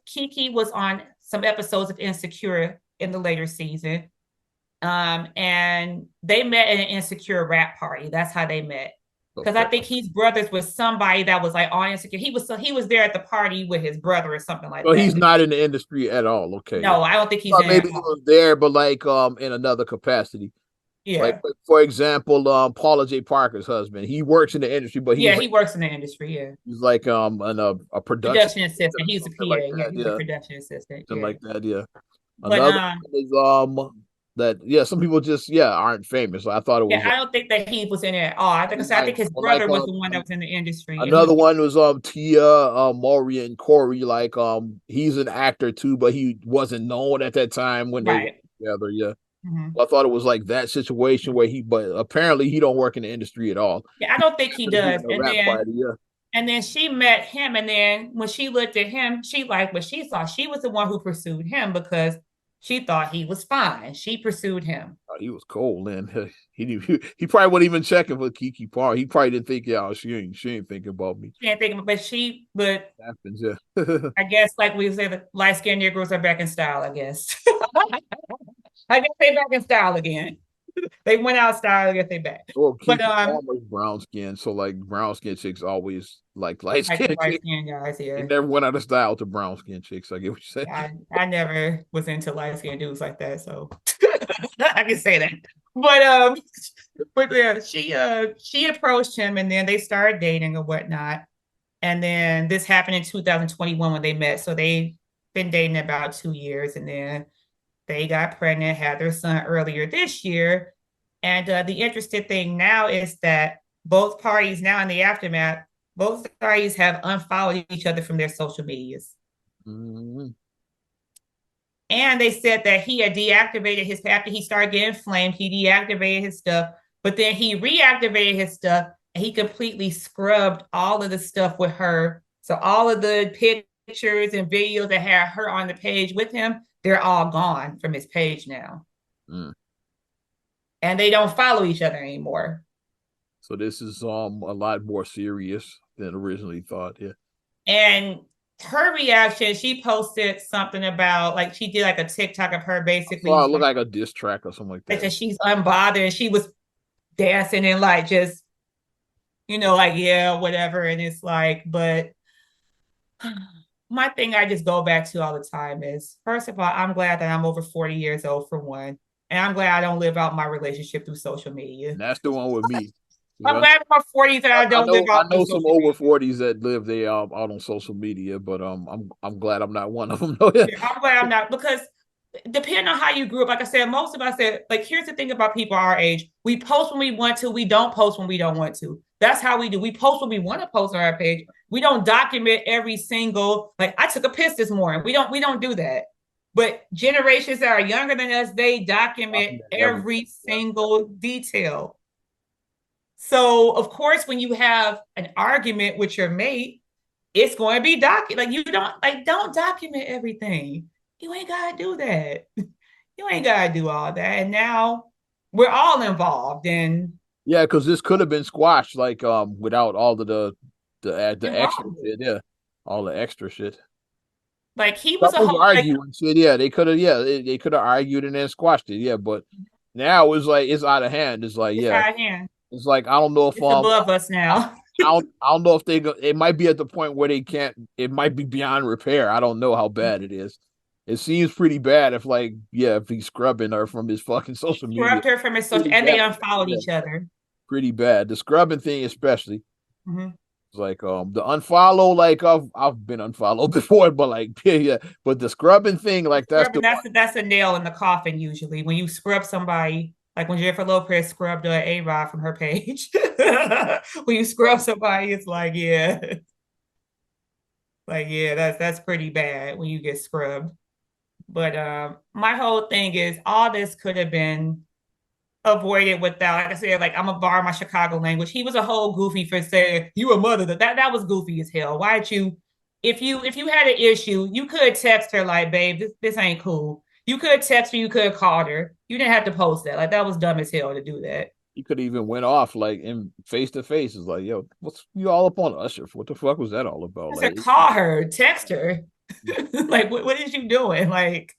Kiki was on some episodes of Insecure in the later season. And they met at an Insecure rap party. That's how they met. Because I Okay. think he's brothers with somebody that was like on Insecure. He was there at the party with his brother or something like So he's that. not in the industry at all. Okay, yeah. No, I don't think he's Thought in it maybe at he all. was there, but like in another capacity. Like Yeah. for example, Paula J. Parker's husband. He works in the industry, but Yeah, he works in the industry. Yeah. he's like a production Production assistant. or He was a something like PA. Yeah, that. he was a Yeah. production assistant. Something Yeah. like that. Yeah. But Another one is that yeah, some people just aren't famous. So I thought it yeah, was I don't think that he was in it at all. I think his like brother was the one that was in the industry and he another was one was Tia, Maury and Corey. Like he's an actor too, but he wasn't known at that time when they were right. together. Yeah. Mm-hmm. I thought it was like that situation where but apparently he don't work in the industry at all. Yeah, I don't think he Happened to be does. in a rap party, yeah. And then she met him, and then when she looked at him, she liked what she saw. She was the one who pursued him because she thought he was fine. She pursued him. He was cold, and he probably wasn't even checking for Kiki Parr. He probably didn't think, yeah, she ain't thinking about me. Can't think of it, but Happens, yeah. I guess like we say, the light skinned Negroes are back in style. I guess. I guess they back in style again. They went out of style. I guess they back. Well, But Kiki Palmer's brown skin, so like brown skin chicks always like light like the skin light chicks. skinned guys They here. never went out of style to brown skin chicks. I get what you're saying. I never was into light skinned dudes like that, so I can say that. But yeah, she approached him and then they started dating or whatnot. And then this happened in 2021 when they met. So they've been dating about 2 years and then they got pregnant, had their son earlier this year. And the interesting thing now is that both parties now in the aftermath, both parties have unfollowed each other from their social medias. Mm-hmm. And they said that he had deactivated his, after he started getting flamed, he deactivated his stuff, but then he reactivated his stuff and he completely scrubbed all of the stuff with her. So all of the pictures and videos that had her on the page with him, they're all gone from his page now. Mm. And they don't follow each other anymore. So this is a lot more serious than originally thought. Yeah. And her reaction, she posted something about like she did like a TikTok of her basically. Oh, it looked like a diss track or something like that. Like she's unbothered. She was dancing and like just, like yeah, whatever. And it's like, but my thing I just go back to all the time is first of all, I'm glad that I'm over 40 years old for one. And I'm glad I don't live out my relationship through social media. And that's the one with me. I'm glad in my 40s that I don't live out I know through some social over media. 40s that live they out on social media, but I'm glad I'm not one of them. Yeah, I'm glad I'm not because depending on how you grew up, like I said, most of us said, like, here's the thing about people our age. We post when we want to, we don't post when we don't want to. That's how we do. We post when we want to post on our page. We don't document every single, like, I took a piss this morning. We don't do that. But generations that are younger than us, they document every Yeah. single detail. So of course, when you have an argument with your mate, it's going to be like don't document everything. You ain't gotta do that. You ain't gotta do all that. And now we're all involved Yeah, because this could have been squashed like without all of the extra involved. shit. Yeah, all the extra shit. Like he was a Couples whole like argue and shit. Yeah, they could have. Yeah, they could have argued and then squashed it. Yeah, but now it's like it's out of hand. It's like it's yeah, out of hand. it's like I don't know if It's above us now. I don't know if they go. It might be at the point where they can't. It might be beyond repair. I don't know how bad it is. It seems pretty bad if like yeah, if he's scrubbing her from his fucking He social media. scrubbed her from his social Pretty and they bad. unfollowed Yeah, each other. pretty bad. The scrubbing thing especially. Mm-hmm. It's like the unfollow, like I've been unfollowed before, but like yeah, but the scrubbing thing, like that's Scrubbing, the one. that's a nail in the coffin usually. When you scrub somebody, like when Jennifer Lopez scrubbed A-Rod from her page. When you scrub somebody, it's like yeah, that's pretty bad when you get scrubbed. But my whole thing is all this could have been avoided without, like I said, like I'm gonna borrow my Chicago language. He was a whole goofy for saying you a mother. That was goofy as hell. Why'd you if you had an issue, you could text her like, babe, this ain't cool. You could text her, you could have called her. You didn't have to post that. Like that was dumb as hell to do that. He could even went off like in face to face. It's like, yo, what's you all up on Usher? What the fuck was that all about? I Like, said, call her, text her. Like, what is you doing? Like,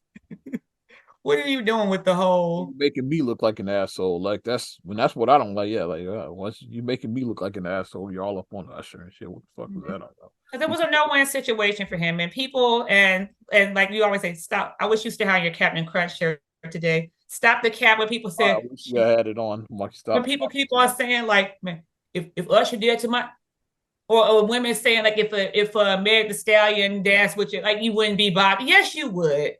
what are you doing with the you whole making me look like an asshole. Like that's what I don't like. Yeah, like once you making me look like an asshole, you're all up on Usher and shit. What the fuck was that all about? because it was a no-win situation for him and people and like you always say, stop. I wish you still had your Captain Crunch shirt today. Stop the cap when people I said wish you had it on. I'm like, when stop. people keep on saying like, man, if Usher did to my or women saying like if a Meg the Stallion danced with you, like you wouldn't be bothered. Yes, you would.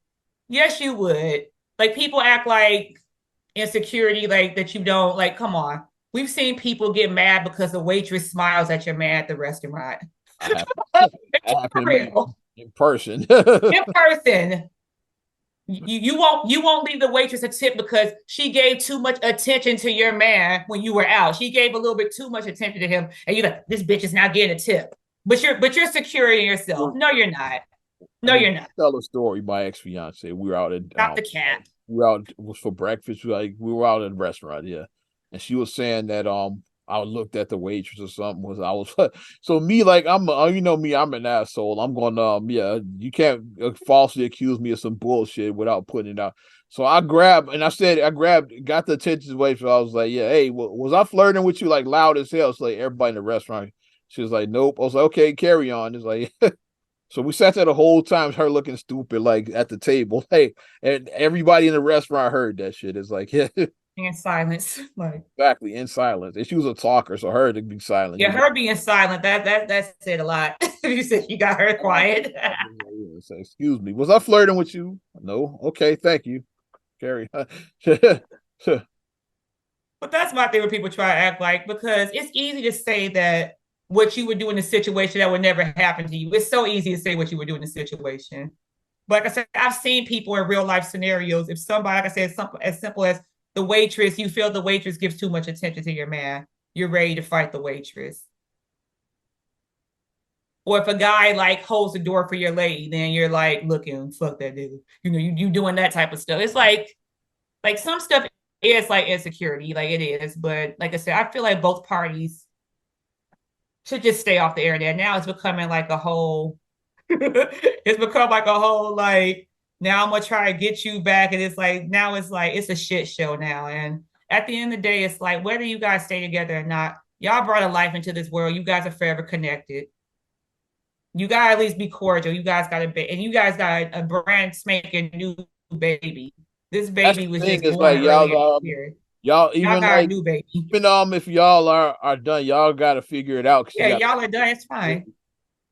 Yes, you would. Like people act like insecurity, like that you don't like. Come on, we've seen people get mad because the waitress smiles at your man at the restaurant. I have I For happened to me real, in person. in person. You won't leave the waitress a tip because she gave too much attention to your man when you were out. She gave a little bit too much attention to him, and you're like, this bitch is now getting a tip. But you're secure in yourself. No, you're not. I No, mean, you're not. tell a story. My ex fiance, we were out at Stop the cat. we were out it was for breakfast. We were out at a restaurant, yeah. And she was saying that I looked at the waitress or something. Was I was so me like I'm you know me, I'm an asshole. I'm going yeah, you can't falsely accuse me of some bullshit without putting it out. So I grabbed and got the attention of the waitress. I was like, yeah, hey, was I flirting with you like loud as hell? So like everybody in the restaurant. She was like, nope. I was like, okay, carry on. It's like so we sat there the whole time, her looking stupid, like at the table. Hey, and everybody in the restaurant heard that shit. It's like, yeah, In silence. Like, exactly, in silence. And she was a talker, so her to be silent. yeah, her being silent, that said a lot. You said you got her quiet. So, excuse me, was I flirting with you? No. Okay, thank you. Carrie. But that's my thing when people try to act like, because it's easy to say that what you would do in a situation that would never happen to you. It's so easy to say what you would do in a situation. But like I said, I've seen people in real life scenarios. If somebody, like I said, as simple as the waitress, you feel the waitress gives too much attention to your man, you're ready to fight the waitress. Or if a guy like holds the door for your lady, then you're like, looking, fuck that dude. You know, you doing that type of stuff. It's like some stuff is like insecurity, like it is. But like I said, I feel like both parties should just stay off the internet. Now it's becoming like a whole it's become like a whole like now I'm gonna try to get you back. And it's like now it's like it's a shit show now. And at the end of the day, it's like whether you guys stay together or not, y'all brought a life into this world. You guys are forever connected. You gotta at least be cordial. You guys got and you guys got a brand spanking new baby. This That's baby the was thing. just It's like born earlier this year. y'all Y'all even got a like new baby. even if y'all are done, y'all got to figure it out because you Yeah, got y'all are done. It's fine.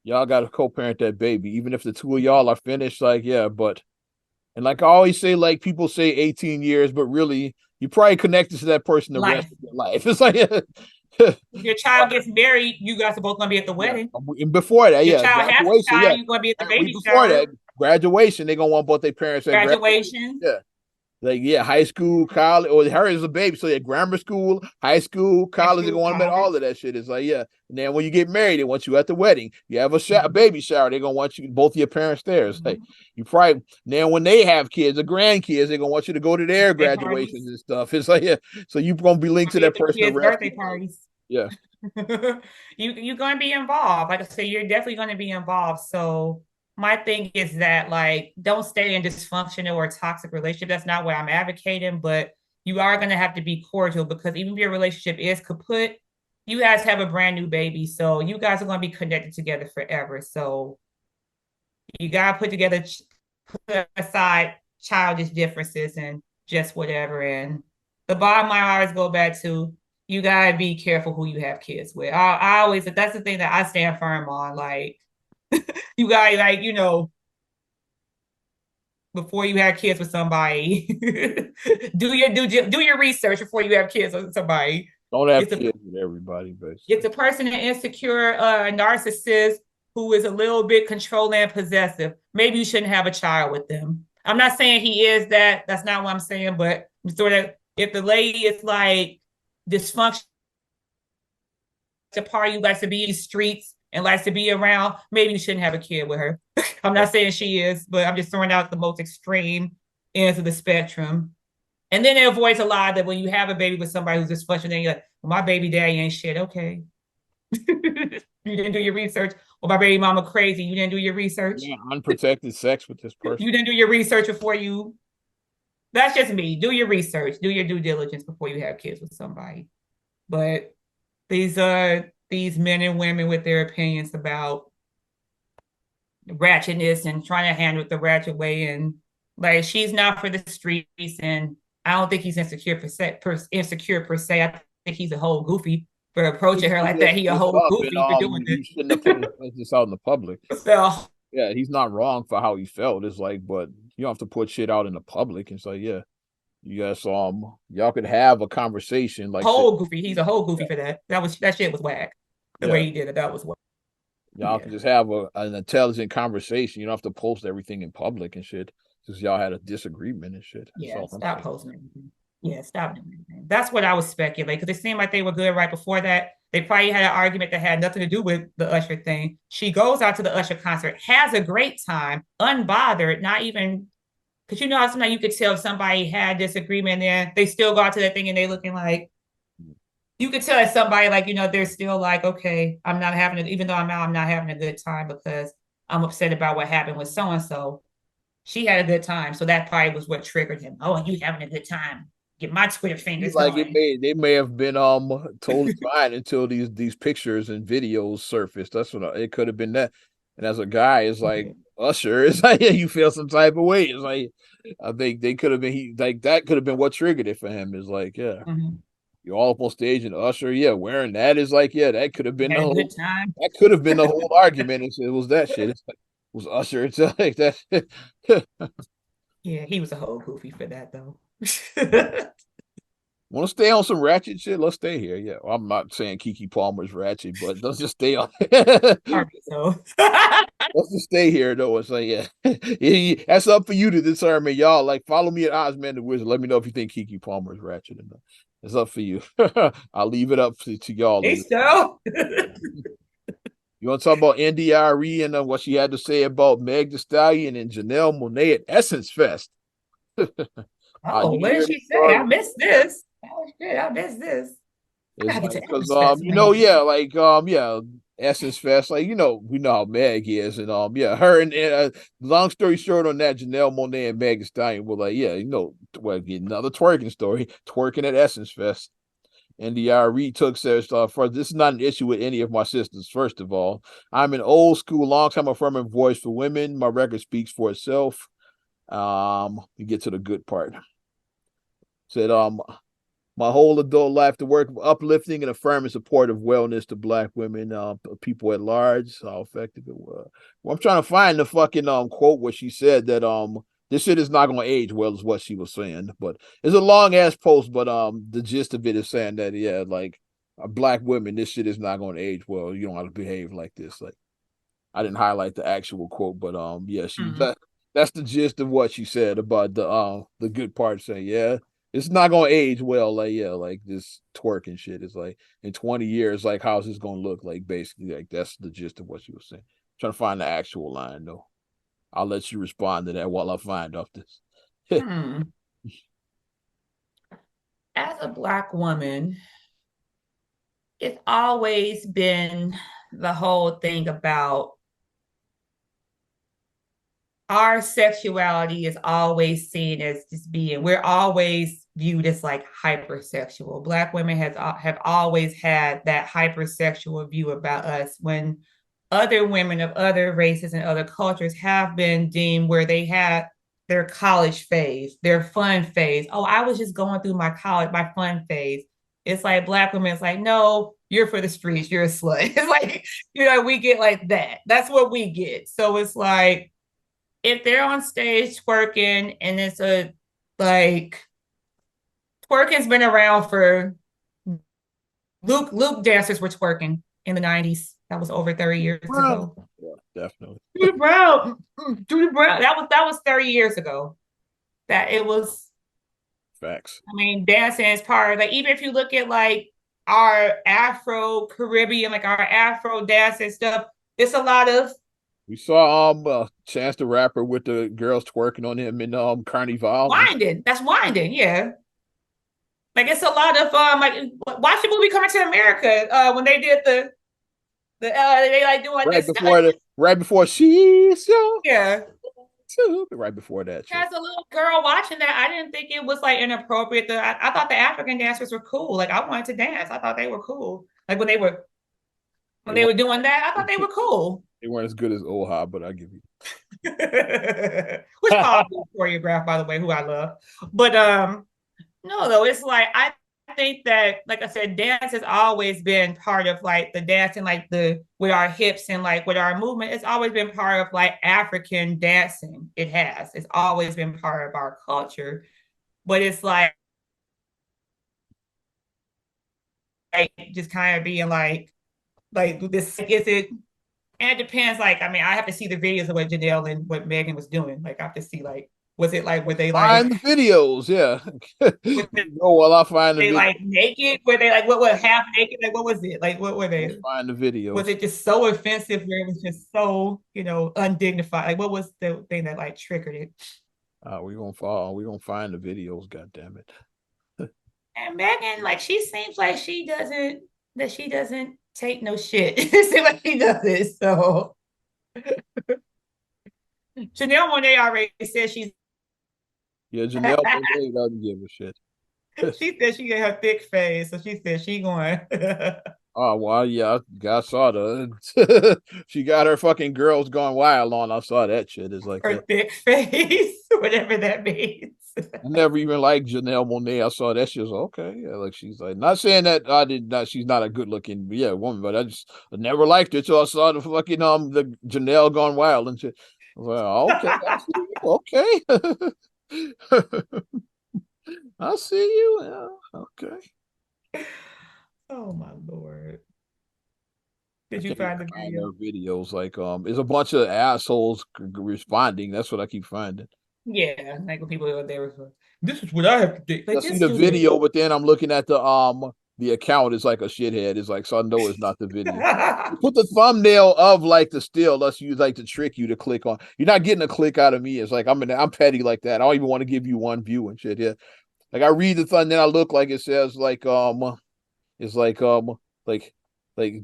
y'all got to co-parent that baby. Even if the two of y'all are finished, like yeah, but And like I always say, like people say 18 years, but really you probably connected to that person the rest Life. of your life. It's like If your child gets married, you guys are both gonna be at the yeah. wedding. And before that, Your yeah, child has a graduation, yeah. child, you're gonna be at the Week baby before that, shower, graduation, they're gonna want both their parents at graduation. graduation. Yeah. Like, yeah, high school, college, or her is a baby. So yeah, grammar school, high school, High college, they're school, gonna want them at all college. of that shit. It's like, yeah. And then when you get married, they want you at the wedding. You have a Mhm. baby shower, they're gonna want you both your parents there. It's like Mhm. you probably now when they have kids or grandkids, they're gonna want you to go to their Birthday graduations parties. and stuff. It's like, yeah. So you're gonna be linked Gonna to be at that the person the kids' rest of birthday your life. parties. Yeah. You're gonna be involved. Like I say, you're definitely gonna be involved. So my thing is that like don't stay in dysfunctional or toxic relationship. That's not what I'm advocating, but you are gonna have to be cordial because even if your relationship is kaput, you guys have a brand new baby. So you guys are gonna be connected together forever. So you gotta put aside childish differences and just whatever. And the bottom line I always go back to you gotta be careful who you have kids with. I always that's the thing that I stand firm on. Like you gotta like, before you have kids with somebody, do your research before you have kids with somebody. Don't have It's a kids with everybody, it's basically. a person, an insecure narcissist who is a little bit controlling and possessive. Maybe you shouldn't have a child with them. I'm not saying he is that. That's not what I'm saying. But sort of, if the lady is like dysfunctional, a party, likes to be in the streets and likes to be around, maybe you shouldn't have a kid with her. I'm Yeah. not saying she is, but I'm just throwing out the most extreme ends of the spectrum. And then it avoids a lot that when you have a baby with somebody who's dysfunctional, then you're like, well, my baby daddy ain't shit. Okay. You didn't do your research. Well, my baby mama crazy. You didn't do your research. Yeah, unprotected sex with this person. You didn't do your research before you. That's just me. Do your research. Do your due diligence before you have kids with somebody. But these men and women with their opinions about ratchetness and trying to handle it the ratchet way, and like she's not for the streets, and I don't think he's insecure per se. I think he's a whole goofy for approaching her like that. He a This whole up and goofy for doing he shouldn't have put this out in the public. it. So Yeah, he's not wrong for how he felt. It's like, but you don't have to put shit out in the public. It's like, yeah, you guys y'all could have a conversation like say, whole goofy. He's a whole yeah, goofy for that. That shit was whack. The yeah. way he did it, that was whack. Y'all Yeah. can just have an intelligent conversation. You don't have to post everything in public and shit. Just y'all had a disagreement and shit. That's Yeah. all I'm Stop saying. posting everything. Yeah, stop doing anything. That's what I was speculating because it seemed like they were good right before that. They probably had an argument that had nothing to do with the Usher thing. She goes out to the Usher concert, has a great time, unbothered, not even because you know how sometimes you could tell if somebody had disagreement there, they still go out to that thing and they looking like you could tell that somebody like, they're still like, okay, I'm not having it, even though I'm not having a good time because I'm upset about what happened with so and so. She had a good time. So that probably was what triggered him. Oh, you having a good time. Get my Twitter fingers Like going. they may have been totally fine until these pictures and videos surfaced. That's what it could have been that. And as a guy, it's like Yeah. Usher, it's like yeah, you feel some type of way. It's like I think they could have been like that could have been what triggered it for him. Is like yeah, Mm-hmm. you're all up on stage and Usher, yeah, wearing that is like yeah, that could have been Had the a whole good time. that could have been the whole argument. It was that shit. It's like it was Usher. It's like that. Yeah, he was a whole goofy for that though. Want to stay on some ratchet shit? Let's stay here. Yeah, well, I'm not saying Kiki Palmer's ratchet, but let's just stay on. So Let's just stay here though. It's like, yeah, that's up for you to determine, y'all. Like, follow me at Ozman the Wizard. Let me know if you think Kiki Palmer is ratchet enough. It's up for you. I'll leave it up to y'all. hey so You want to talk about NDRE and what she had to say about Meg Thee Stallion and Janelle Monáe at Essence Fest? oh, You what did hear she this say? story? I missed this. Oh shit, I missed this. I It's gotta get like to because Essence Fest, man. yeah, like yeah, Essence Fest, like we know how Meg is, and yeah, her and long story short on that, Janelle Monáe and Meg Thee Stallion were like, yeah, well, another twerking story, twerking at Essence Fest. And the retook says, first, this is not an issue with any of my sisters. First of all, I'm an old school, long time affirming voice for women. My record speaks for itself. You get to the good part. Said, my whole adult life to work uplifting and affirming support of wellness to Black women, people at large, how effective it was. Well, I'm trying to find the fucking quote where she said that this shit is not gonna age well, is what she was saying. But it's a long ass post, but the gist of it is saying that yeah, like black women, this shit is not gonna age well. You don't have to behave like this. Like I didn't highlight the actual quote, but yeah, Mm. that's the gist of what she said about the good part, saying yeah, it's not gonna age well. Like yeah, like this twerking shit is like in 20 years, like how's this gonna look like? Basically, like that's the gist of what she was saying. Trying to find the actual line though. I'll let you respond to that while I find off this. Hmm. As a Black woman, it's always been the whole thing about our sexuality is always seen as just being, we're always viewed as like hypersexual. Black women have always had that hypersexual view about us, when other women of other races and other cultures have been deemed where they had their college phase, their fun phase. Oh, I was just going through my fun phase. It's like Black women, it's like, no, you're for the streets, you're a slut. It's like, we get like that. That's what we get. So it's like, if they're on stage twerking and it's a like twerking's been around for Luke dancers were twerking in the 90s. That was over 30 years ago. Yeah, definitely. Judy Brown, Judy Brown. That was 30 years ago. That it was, Facts. I mean, dancing is part of, like, even if you look at like our Afro Caribbean, like our Afro dance and stuff, it's a lot of We saw Chance the Rapper with the girls twerking on him in Carnival. winding. That's winding, yeah. Like it's a lot of like watch the movie Coming to America when they did they like doing like Right this. before she's so Yeah, right before that shit. as a little girl watching that, I didn't think it was like inappropriate. I thought the African dancers were cool. Like I wanted to dance. I thought they were cool. Like when They they weren't were doing that, I thought they were cool. they weren't as good as Oha, but I give you. Which Paul choreographed, by the way, who I love. But no, though, it's like I think that, like I said, dance has always been part of like the dancing, like the with our hips and like with our movement. It's always been part of like African dancing. It has. It's always been part of our culture. But it's like just kind of being like this is it, and it depends. Like, I mean, I have to see the videos of what Janelle and what Megan was doing. Like, I have to see like, was it like, were they Find like, the videos, yeah. were Go while I find the they video. like naked? Were they like, what were half naked? Like, what was it? Like, what were I'll they? find the Was videos. it just so offensive where it was just so, undignified? Like, what was the thing that like triggered it? We're gonna find the videos, god damn it. And Megan, like, she seems like she doesn't take no shit. It seems like she does it. So Chanel Monet already said Yeah, Janelle Monáe doesn't give a shit. she said she got her thick face, so she said she going Oh well, yeah, I saw the she got her fucking girls gone wild on. I saw that shit. It's like her thick face, whatever that means. I never even liked Janelle Monáe. I saw that. She was okay. Yeah, like she's like not saying that I did not. She's not a good looking woman, but I never liked it. So I saw the fucking the Janelle gone wild and shit. I was like, okay, I see you. Okay, I see you. Yeah, okay. Oh my lord! I Did you can't even find the find video? their videos. Like there's a bunch of assholes responding. That's what I keep finding. Yeah, like when people are there, this is what I have to do. I Like, see just the do this. video, but then I'm looking at the account is like a shithead. It's like so I know it's not the video. You put the thumbnail of like the still. Let's use like to trick you to click on. You're not getting a click out of me. It's like I'm petty like that. I don't even want to give you one view and shit. Yeah, like I read the thumb, then I look like it says like it's like like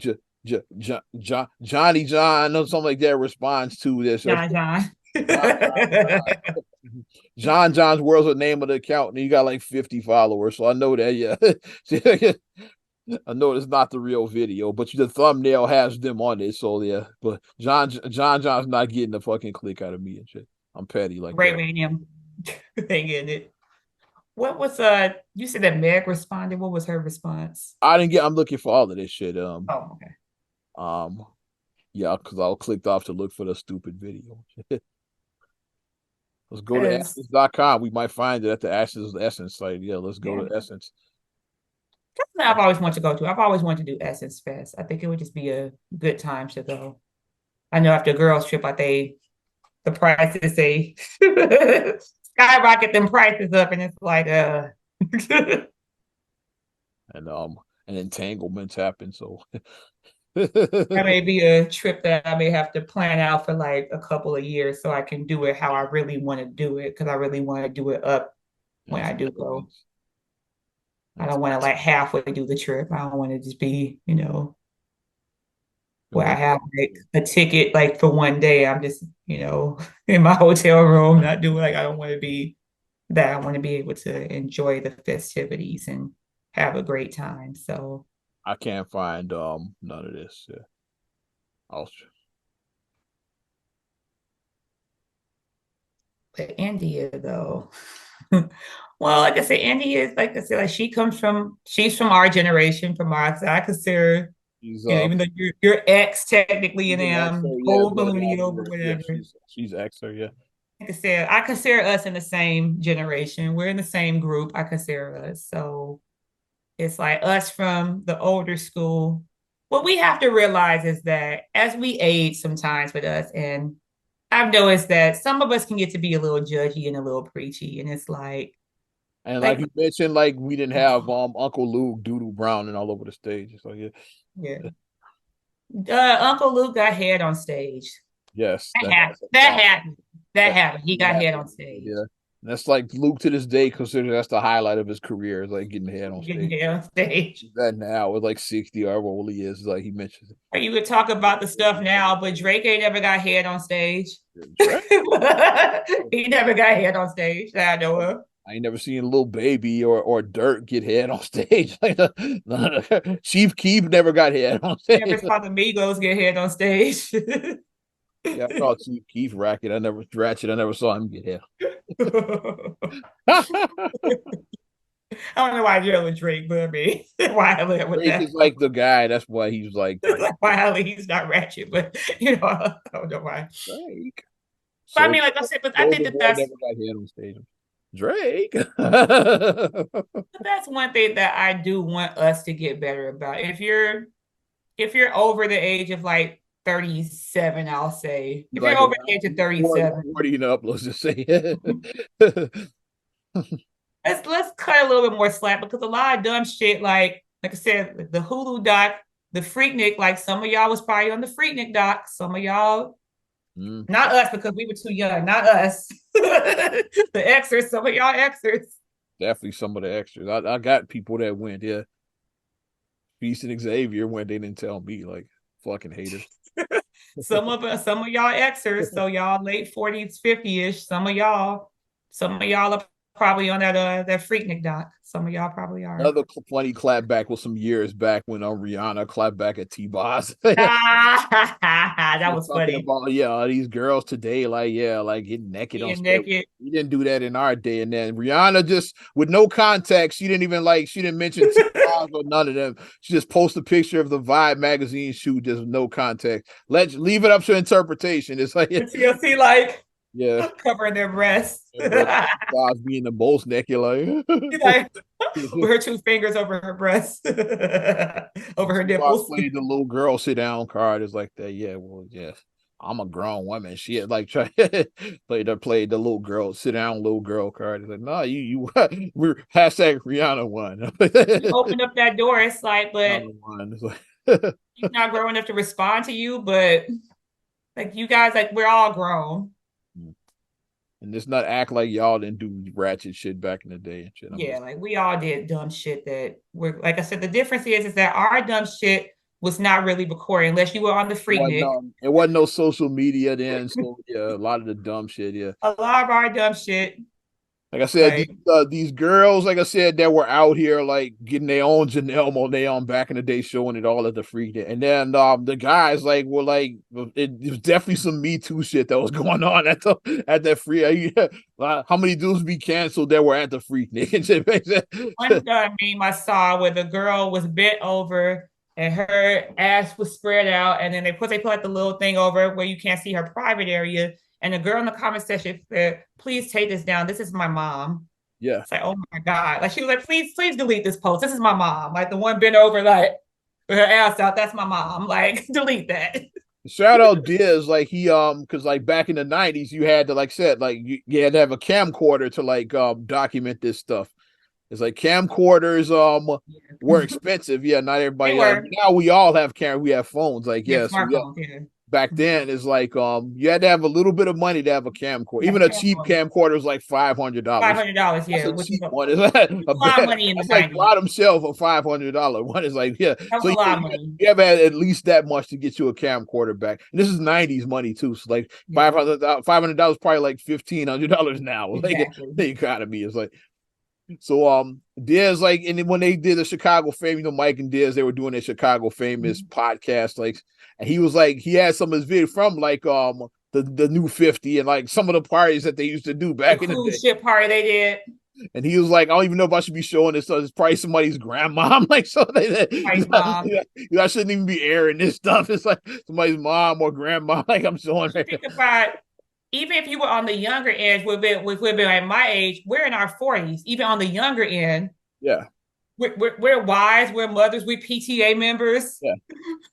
Johnny John or something like that responds to this. John John. John John's World's the name of the account, and he got like 50 followers. So I know that, yeah. I know it's not the real video, but the thumbnail has them on it. So yeah, but John's not getting the fucking click out of me and shit. I'm petty like Ray that. Ranium thing in it. What was you said that Meg responded. What was her response? I didn't get. I'm looking for all of this shit. Oh, okay. Um, yeah, because I clicked off to look for the stupid video. Let's go to Because essence.com. We might find it at the Essence site. Yeah, let's go yeah, to Essence. I've always wanted to go to. I've always wanted to do Essence Fest. I think it would just be a good time to go. I know after a girls trip, I think the prices they skyrocket them prices up, and it's like that And entanglements happen. So may be a trip that I may have to plan out for like a couple of years so I can do it how I really want to do it because I really want to do it up when I do go. entanglements. I don't want to Entanglements. like halfway do the trip. I don't want to just be, You where I want have like a ticket like for one day. I'm just, in my hotel room, not doing like I don't want to be that. I want to be able to enjoy the festivities and have a great time. So, I can't find none of this. Yeah. I'll, but India though, well, like I said, India is like I said, like she's from our generation, from our side. I consider, she's even though you're ex technically and she's an I'm actor, yeah, old but millennial, but yeah, whatever. she's actor, yeah. Like I said, I consider us in the same generation. We're in the same group. I consider us. So it's like us from the older school. What we have to realize is that as we age sometimes with us, and I've noticed that some of us can get to be a little judgy and a little preachy. And it's And like like, you mentioned, like we didn't have Uncle Luke Doodle Brown and all over the stage. So yeah. yeah. Uncle Luke got head on stage. Yes, That happened. that's a That fact. happened. That That happened. He got head on happened. stage. Yeah. And that's like Luke to this day considers that's the highlight of his career, is like getting head on Getting stage. head on stage. That now with like 60 or however old he is, like he mentions Or you would talk about the stuff now, but Drake ain't never got head on stage. Drake. He never got head on stage that I know of. I ain't never seen Little Baby or Dirt get head on stage. Like Chief Keef never got head on Never stage. saw the Migos get head on stage. Yeah, I saw Chief Keef racket. I never ratchet. I never saw him get head. I don't know why you're with Drake, but I mean, why I live with Drake that. is like the guy. That's why he's like Why he's not ratchet, but I don't know why. Drake. But I So mean, like I said, but I think Soldier that Boy never got head on stage. Drake. that's one thing that I do want us to get better about. If you're over the age of like 37, I'll say. If you're Like over the around age of 40, 37, 40 and up, let's just say. let's cut a little bit more slack because a lot of dumb shit, like I said, the Hulu doc, the Freaknik, like some of y'all was probably on the Freaknik doc. Some of y'all, Mm, not us because we were too young, not us. The Xers, some of y'all Xers. definitely some of the extras. I got people that went, yeah. Beast and Xavier went, they didn't tell me, like fucking haters. Some of y'all Xers, so y'all late 40s, 50-ish. Some of y'all are probably on that Freaknik doc. Some of y'all probably are. Another funny clapback was some years back when Rihanna clapped back at T-Boz. That was Talking funny. about yeah, these girls today, like yeah, like getting naked on Being stage. naked. We didn't do that in our day. And then Rihanna just with no context, she didn't even like she didn't mention T-Boz or none of them. She just posted a picture of the Vibe magazine shoot, just with no context. Let's leave it up to interpretation. It's like The TLC like yeah, covering their breasts. but T-Boz being the most naked, like Like with her two fingers over her breast, over her T-Boz nipples. played the little girl sit down card. It's like that. Yeah, well, yeah. I'm a grown woman. She had like tried played the little girl sit down little girl card. It's like, no, you we're hashtag Rihanna won. You open up that door, it's like, but Rihanna won. It's like, he's not grown enough to respond to you. But like you guys, like we're all grown. and just not act like y'all didn't do ratchet shit back in the day and shit. I'm Yeah, just like we all did dumb shit that we're like I said, the difference is that our dumb shit was not really recorded unless you were on the Freaknik. it wasn't no social media then, so yeah, a lot of the dumb shit, yeah. A lot of our dumb shit, Like I said, like these girls, like I said, that were out here like getting their own Janelle Monáe back in the day, showing it all at the freak day. And then the guys like were like, it was definitely some Me Too shit that was going on at that free. How many dudes be canceled that were at the freak day and shit? one meme I saw where the girl was bent over and her ass was spread out, and then they put like the little thing over where you can't see her private area, And the girl in the comment section said, please take this down. This is my mom. Yeah. It's like, oh my God. Like she was like, please delete this post. This is my mom. Like the one bent over, like with her ass out. That's my mom. Like, delete that. Shout out Diz, like he because like back in the 90s, you had to like said like you had to have a camcorder to like document this stuff. It's like camcorders were expensive. Yeah, not They everybody. were. Now we all have we have phones. Like Yeah, yeah, so yeah. smartphones. Yeah. Back then it's like you had to have a little bit of money to have a camcorder. Yeah, Even a cheap camcorder was like $500. $500. That's Yeah, a which is cheap one. Is that a lot of bad? money in the That's like 90s. bottom shelf a $500 one. Is like yeah. That So was a lot of money. you have had at least that much to get you a camcorder back. And this is 90s money too. So like Yeah, $500 probably like $1,500 now. Like exactly. the economy is like so Diaz like and then when they did the Chicago fame, Mike and Diaz, they were doing a Chicago famous podcast, like and he was like he had some of his video from like the new 50 and like some of the parties that they used to do The back in the cruise day. ship party they did. And he was like, I don't even know if I should be showing this. So it's probably somebody's grandma. I'm like, so Somebody's mom. I shouldn't even be airing this stuff. It's like somebody's mom or grandma. Like I'm showing her. Think about even if you were on the younger end, we've been like my age, we're in our 40s. Even on the younger end, Yeah. we're wives, we're mothers, we're PTA members. Yeah.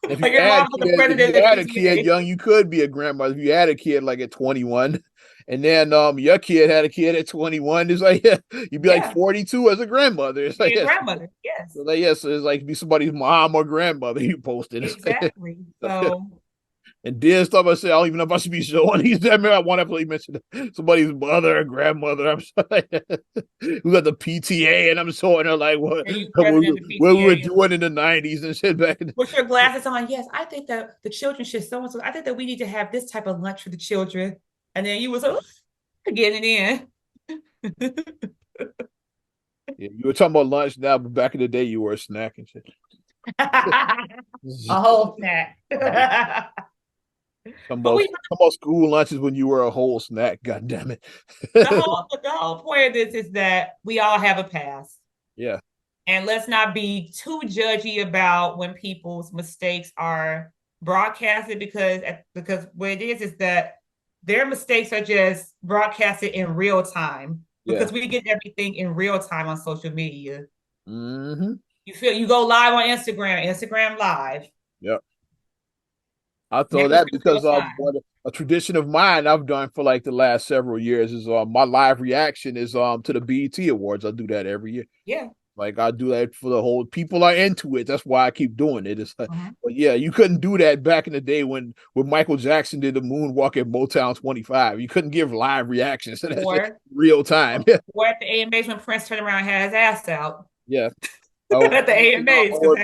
If Like you your had mom was the if president you of had a kid PTA. young, you could be a grandmother. If you had a kid like at 21, and then your kid had a kid at 21, it's like yeah, you'd be like Yeah, 42 as a grandmother. It's like be a yes. grandmother. Yes, So like yes, so it's like be somebody's mom or grandmother you posted. It's like, exactly. So and then stuff I said, I don't even know if I should be showing these. I remember one episode he mentioned somebody's mother or grandmother. I'm sorry. We got the PTA, and I'm showing her like what, are you what, president of the what we were PTA? doing in the 90s and shit back in the, With your glasses on, yes, I think that the children should so and so. I think that we need to have this type of lunch for the children. And then you was getting it in. yeah, you were talking about lunch now, but back in the day you were a snack and shit. A whole snack. Talking But about, we talking about school lunches when you were a whole snack. God damn it. the whole point of this is that we all have a past. Yeah. And let's not be too judgy about when people's mistakes are broadcasted because what it is that their mistakes are just broadcasted in real time Yeah. because we get everything in real time on social media. Mm-hmm. You go live on Instagram live. Yep. I And thought that because what a tradition of mine I've done for like the last several years is my live reaction is to the BET Awards. I do that every year. Yeah. Like I do that for the whole people are into it. That's why I keep doing it. It's like, but yeah, you couldn't do that back in the day when Michael Jackson did the moonwalk at Motown 25. You couldn't give live reactions to that shit real time. Or at the AMAs when Prince turned around and had his ass out. Yeah. At the AMAs or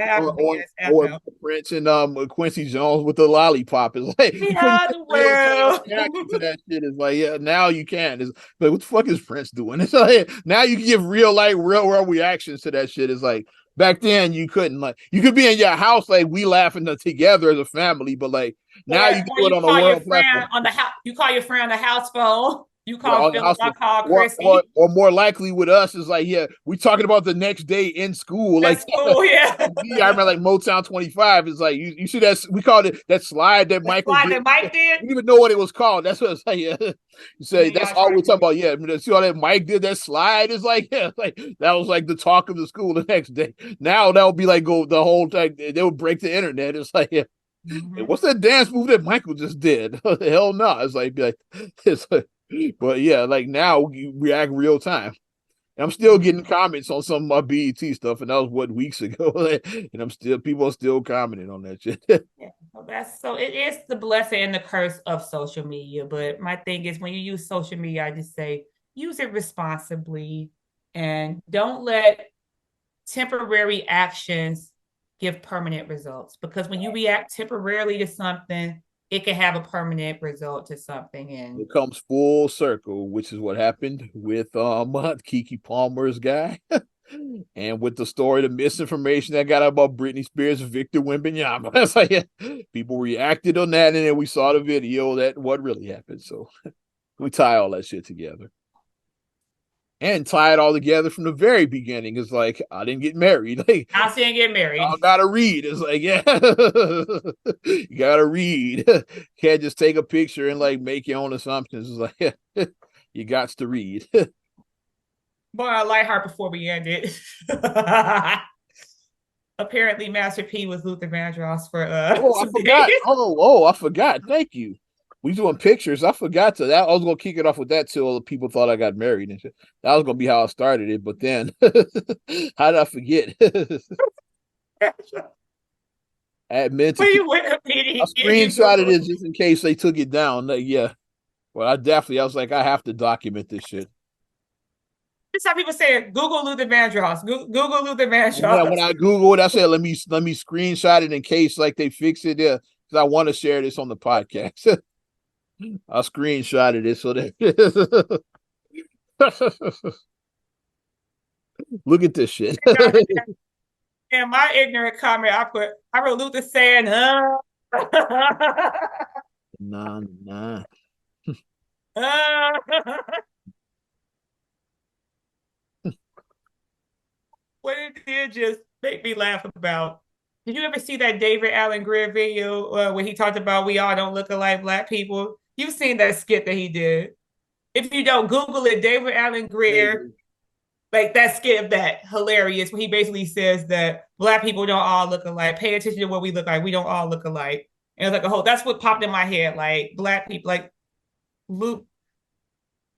Prince and Quincy Jones with the lollipop is like we are the world. to that shit is like yeah now you can it's like what the fuck is Prince doing? It's like now you can give real world reactions to that shit. It's like back then you couldn't like you could be in your house like we laughing together as a family, but like now you can do it on a world platform. You call your friend on the house phone. You call Philip, I call Chrissy. Or more likely with us is like, yeah, we talking about the next day in school. Like, yeah. I remember like Motown 25 is like, you see that, we called it that slide that Michael did. That Mike did? We didn't even know what it was called. That's what it's like, yeah. You say, that's all we're talking about. Yeah, see all that Mike did, that slide is like, yeah, like that was like the talk of the school the next day. Now that would be like, go the whole time, they would break the internet. It's like, yeah. Mm-hmm. What's that dance move that Michael just did? Hell no. It's like, it's like, but yeah, like now you react real time. And I'm still getting comments on some of my BET stuff, and that was what weeks ago. And people are still commenting on that shit. Yeah, so it is the blessing and the curse of social media. But my thing is when you use social media, I just say use it responsibly and don't let temporary actions give permanent results. Because when you react temporarily to something, it can have a permanent result to something. And it comes full circle, which is what happened with Keke Palmer's guy. And with the story, the misinformation that got out about Britney Spears and Victor Wembanyama. That's like yeah, people reacted on that, and then we saw the video that what really happened. So we tie all that shit together. and tie it all together from the very beginning. It's like I didn't get married. Like I saying get married. I gotta read. It's like, yeah, you gotta read. Can't just take a picture and like make your own assumptions. It's like you got to read. Boy, I like her before we ended. Apparently, Master P was Luther Vandross for Oh, I some days. forgot. Oh, I forgot. Thank you. We doing pictures. I forgot to that. I was gonna kick it off with that till people thought I got married and shit. That was gonna be how I started it, but then how did I forget? Admin to What keep. you went up I meeting and you screenshotted Google. it just in case they took it down. Like, yeah. Well, I was like, I have to document this shit. This how people say it. Google Luther Vandross. Google Luther Yeah, Vandross. when I Googled, I said, let me screenshot it in case like they fix it. Yeah, because I want to share this on the podcast. I screenshotted it so that look at this shit. And my ignorant comment, I wrote Luther saying, Nah. what it did just make me laugh about. Did you ever see that David Allen Greer video where he talked about we all don't look alike black people? You've seen that skit that he did. If you don't Google it, David Allen Greer, like that skit of that hilarious when he basically says that black people don't all look alike. Pay attention to what we look like. We don't all look alike. And it's like a whole that's what popped in my head. Like black people, like Luke,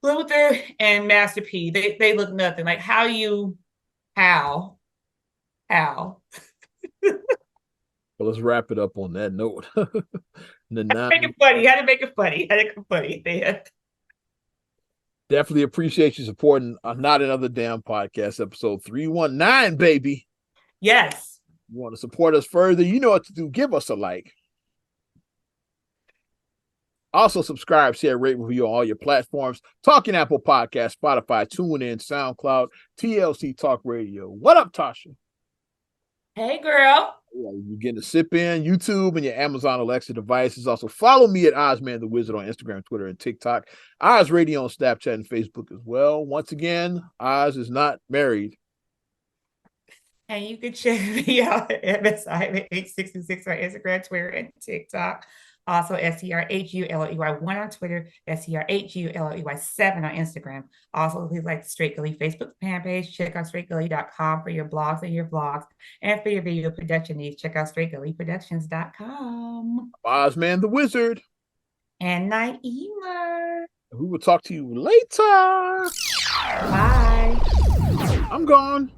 Luther and Master P, they look nothing. Like how how Well, let's wrap it up on that note. The make nine it funny. How to make it funny. How to make it funny. definitely appreciate you supporting Not Another Damn Podcast, episode 319, baby. Yes. You want to support us further, you know what to do. Give us a like. Also, subscribe, share, rate, review on all your platforms. Talking Apple Podcast, Spotify, TuneIn, SoundCloud, TLC Talk Radio. What up, Tasha? Hey, girl. You're getting to sip in YouTube and your Amazon Alexa devices. Also, follow me at Ozman the Wizard on Instagram, Twitter, and TikTok. Oz Radio on Snapchat and Facebook as well. Once again, Oz is not married. And you can check me out at MSI 866 on Instagram, Twitter, and TikTok. Also, STRHULEY1 on Twitter, STRHULEY7 on Instagram. Also, please like the Straight Gully Facebook fan page. Check out straightgully.com for your blogs and your vlogs. And for your video production needs, check out straightgullyproductions.com. Ozman the Wizard. And Naima. We will talk to you later. Bye. I'm gone.